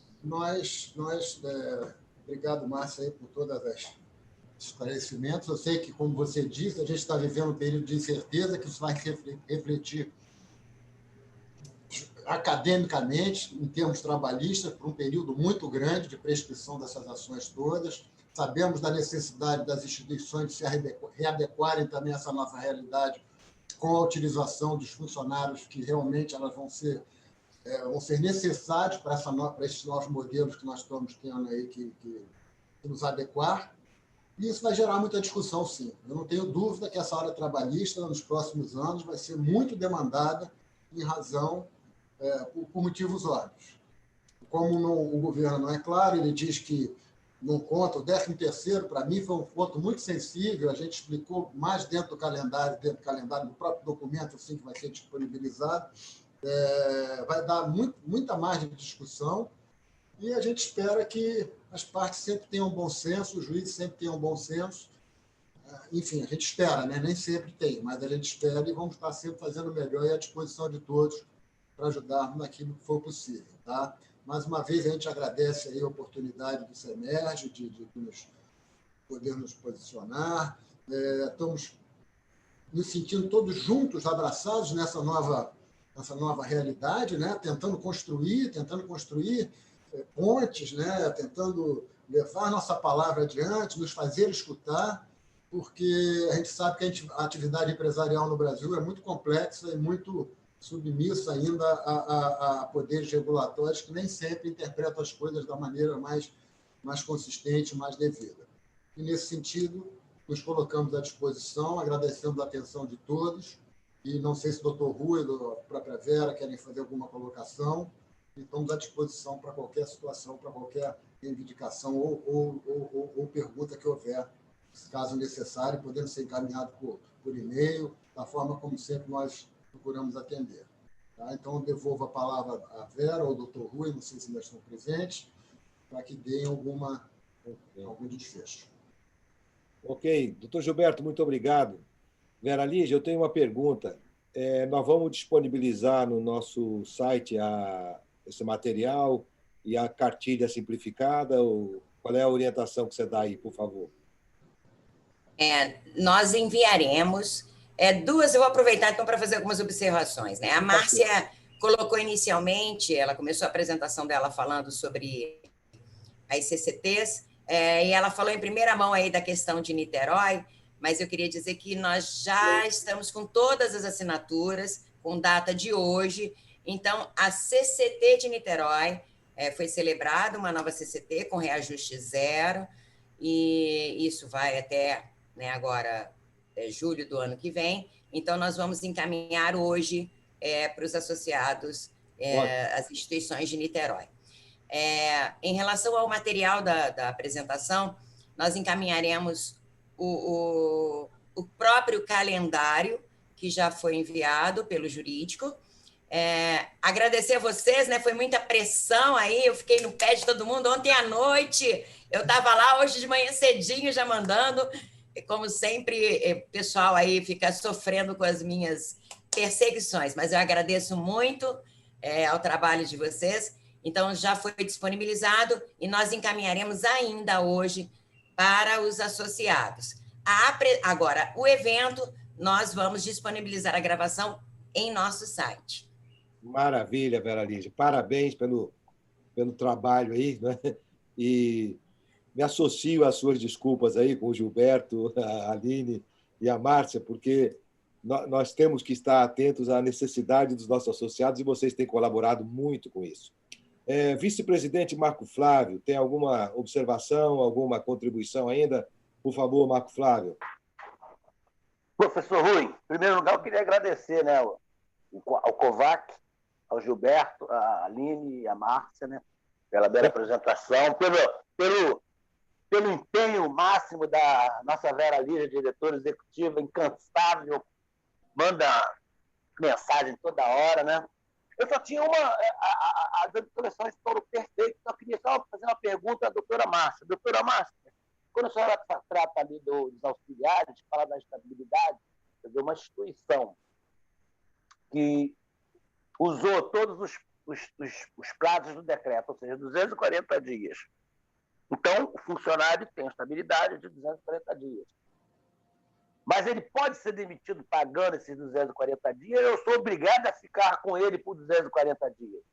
Obrigado, Márcia, aí, por todos os esclarecimentos. Eu sei que, como você disse, a gente está vivendo um período de incerteza, que isso vai refletir academicamente, em termos trabalhistas, por um período muito grande de prescrição dessas ações todas. Sabemos da necessidade das instituições de se readequarem também a essa nossa realidade, com a utilização dos funcionários que realmente elas vão ser necessários para esses novos modelos que nós estamos tendo aí que nos adequar. E isso vai gerar muita discussão, sim. Eu não tenho dúvida que essa área trabalhista, nos próximos anos, vai ser muito demandada em razão, por motivos óbvios. Como o governo não é claro, ele diz que não conta, o 13º, para mim, foi um ponto muito sensível, a gente explicou mais dentro do calendário, do próprio documento, assim, que vai ser disponibilizado, vai dar muita margem de discussão, e a gente espera que as partes sempre tenham bom senso, os juízes sempre tenham bom senso. Enfim, a gente espera, né? Nem sempre tem, mas a gente espera e vamos estar sempre fazendo o melhor e à disposição de todos para ajudarmos naquilo que for possível. Tá? Mais uma vez, a gente agradece aí a oportunidade do SEMERGE de poder nos posicionar. Estamos nos sentindo todos juntos, abraçados nessa nova realidade, né? Tentando construir pontes, né? Tentando levar nossa palavra adiante, nos fazer escutar, porque a gente sabe que a atividade empresarial no Brasil é muito complexa e muito submissa ainda a poderes regulatórios que nem sempre interpretam as coisas da maneira mais consistente, mais devida. E, nesse sentido, nos colocamos à disposição, agradecendo a atenção de todos, e não sei se o doutor Rui ou a própria Vera querem fazer alguma colocação, e estamos à disposição para qualquer situação, para qualquer reivindicação ou pergunta que houver, caso necessário, podendo ser encaminhado por e-mail, da forma como sempre nós procuramos atender. Tá? Então, eu devolvo a palavra à Vera ou ao doutor Rui, não sei se ainda estão presentes, para que deem algum desfecho. Ok. Doutor Gilberto, muito obrigado. Vera Lígia, eu tenho uma pergunta. Nós vamos disponibilizar no nosso site esse material e a cartilha simplificada? Ou qual é a orientação que você dá aí, por favor? Nós enviaremos duas. Eu vou aproveitar então para fazer algumas observações, né? A Márcia colocou inicialmente, ela começou a apresentação dela falando sobre as CCTs, e ela falou em primeira mão aí da questão de Niterói, mas eu queria dizer que nós já estamos com todas as assinaturas, com data de hoje. Então, a CCT de Niterói foi celebrada, uma nova CCT com reajuste zero, e isso vai até, né, agora, julho do ano que vem. Então, nós vamos encaminhar hoje para os associados as instituições de Niterói. Em relação ao material da apresentação, nós encaminharemos o próprio calendário, que já foi enviado pelo jurídico. Agradecer a vocês, né? Foi muita pressão aí, eu fiquei no pé de todo mundo. Ontem à noite, eu estava lá, hoje de manhã cedinho já mandando. Como sempre, o pessoal aí fica sofrendo com as minhas perseguições, mas eu agradeço muito ao trabalho de vocês. Então, já foi disponibilizado e nós encaminharemos ainda hoje para os associados. Agora, o evento, nós vamos disponibilizar a gravação em nosso site. Maravilha, Vera Lígia. Parabéns pelo trabalho aí, né? E me associo às suas desculpas aí com o Gilberto, a Aline e a Márcia, porque nós temos que estar atentos à necessidade dos nossos associados e vocês têm colaborado muito com isso. Vice-presidente Marco Flávio, tem alguma observação, alguma contribuição ainda? Por favor, Marco Flávio. Professor Rui, em primeiro lugar, eu queria agradecer, né, ao Kovac, ao Gilberto, a Aline e a Márcia, né, pela bela apresentação, pelo empenho máximo da nossa Vera Lígia, diretora executiva, incansável, manda mensagem toda hora, né? Eu só tinha as observações foram perfeitas, só queria só fazer uma pergunta à doutora Márcia. Doutora Márcia, quando a senhora trata ali dos auxiliares, fala da estabilidade, quer dizer, uma instituição que usou todos os prazos do decreto, ou seja, 240 dias. Então, o funcionário tem estabilidade de 240 dias. Mas ele pode ser demitido pagando esses 240 dias, eu sou obrigado a ficar com ele por 240 dias.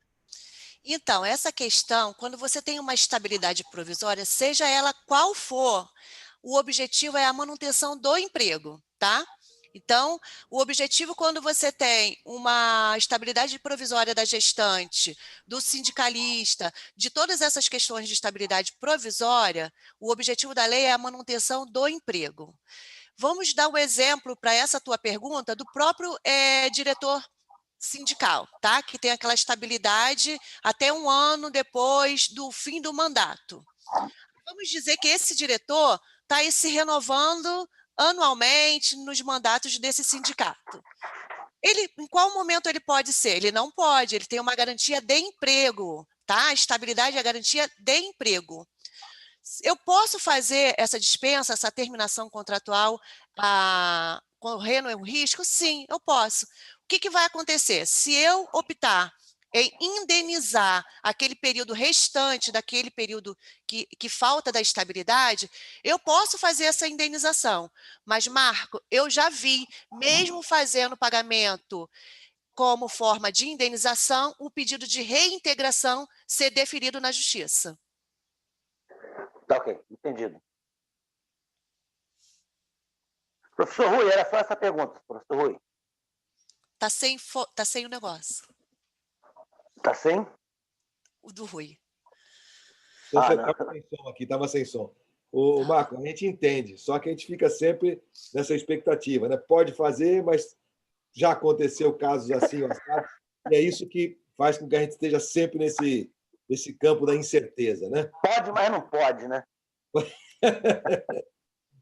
Então, essa questão, quando você tem uma estabilidade provisória, seja ela qual for, o objetivo é a manutenção do emprego, tá? Então, o objetivo, quando você tem uma estabilidade provisória da gestante, do sindicalista, de todas essas questões de estabilidade provisória, o objetivo da lei é a manutenção do emprego. Vamos dar um exemplo para essa tua pergunta do próprio diretor sindical, tá? Que tem aquela estabilidade até um ano depois do fim do mandato. Vamos dizer que esse diretor está aí se renovando anualmente nos mandatos desse sindicato. Ele, em qual momento ele pode ser? Ele não pode, ele tem uma garantia de emprego, tá? A estabilidade é a garantia de emprego. Eu posso fazer essa dispensa, essa terminação contratual, correndo um risco? Sim, eu posso. O que vai acontecer? Se eu optar em indenizar aquele período restante daquele período que falta da estabilidade, eu posso fazer essa indenização. Mas, Marco, eu já vi, mesmo fazendo pagamento como forma de indenização, o pedido de reintegração ser deferido na Justiça. Tá ok, entendido. Professor Rui, era só essa pergunta, professor Rui. Tá sem o negócio. Tá sem? O do Rui. Estava sem som aqui, estava sem som. O Marco, a gente entende, só que a gente fica sempre nessa expectativa, né? Pode fazer, mas já aconteceu casos assim, sabe? E é isso que faz com que a gente esteja sempre nesse campo da incerteza, né? Pode, mas não pode, né?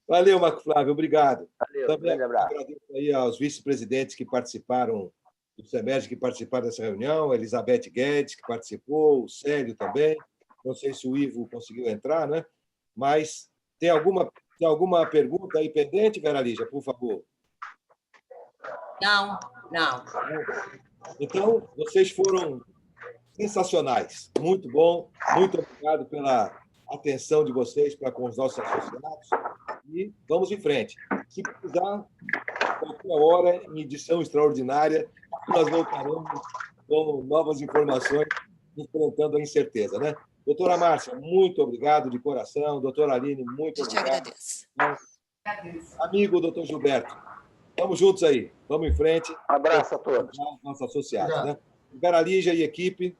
Valeu, Marco Flávio, obrigado. Valeu, Também grande abraço. agradeço aí aos vice-presidentes que participaram do CEMERG, que participaram dessa reunião, a Elizabeth Guedes, que participou, o Célio também. Não sei se o Ivo conseguiu entrar, né? Mas tem alguma pergunta aí pendente, Vera Lígia, por favor? Não. Então, vocês foram sensacionais. Muito bom. Muito obrigado pela atenção de vocês para com os nossos associados. E vamos em frente. Se precisar, qualquer hora, em edição extraordinária, nós voltaremos com novas informações, enfrentando a incerteza, né? Doutora Márcia, muito obrigado de coração. Doutora Aline, muito obrigado. Eu te agradeço. Amigo doutor Gilberto, estamos juntos aí. Vamos em frente. Um abraço a todos. Nossos associados, né? Vera Lígia e equipe,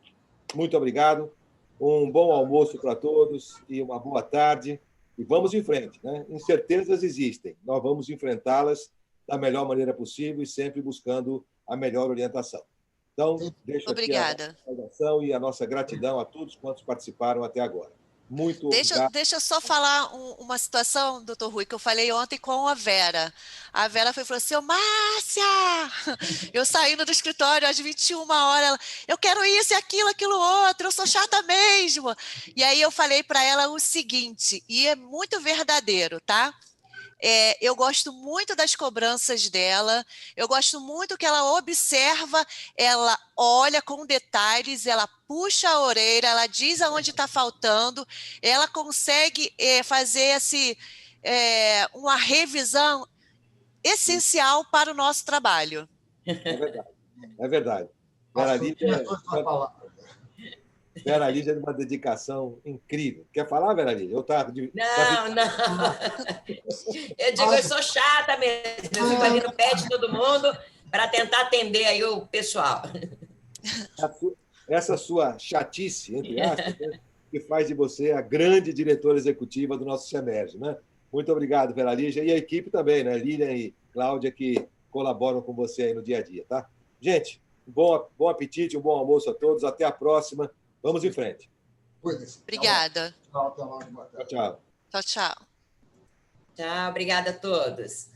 muito obrigado. Um bom almoço para todos e uma boa tarde. E vamos em frente, né? Incertezas existem. Nós vamos enfrentá-las da melhor maneira possível e sempre buscando a melhor orientação. Então, deixo aqui a saudação e a nossa gratidão a todos quantos participaram até agora. Muito obrigado. Deixa eu só falar uma situação, doutor Rui, que eu falei ontem com a Vera. A Vera falou assim, Márcia! Eu saindo do escritório às 21 horas, ela, eu quero isso e aquilo outro, eu sou chata mesmo. E aí eu falei para ela o seguinte, e é muito verdadeiro, tá? Eu gosto muito das cobranças dela, eu gosto muito que ela observa, ela olha com detalhes, ela puxa a orelha, ela diz aonde está faltando, ela consegue fazer uma revisão essencial para o nosso trabalho. É verdade. Vera Lígia é uma dedicação incrível. Quer falar, Vera Lígia? Não. Eu digo, eu sou chata mesmo. Eu fico ali no pé de todo mundo para tentar atender aí o pessoal. Essa sua chatice, entre aspas, né, que faz de você a grande diretora executiva do nosso CEMERG, né? Muito obrigado, Vera Lígia. E a equipe também, né? Lilian e Cláudia, que colaboram com você aí no dia a dia, tá? Gente, bom apetite, um bom almoço a todos. Até a próxima. Vamos em frente. Obrigada. Tchau. Tchau. Tchau, obrigada a todos.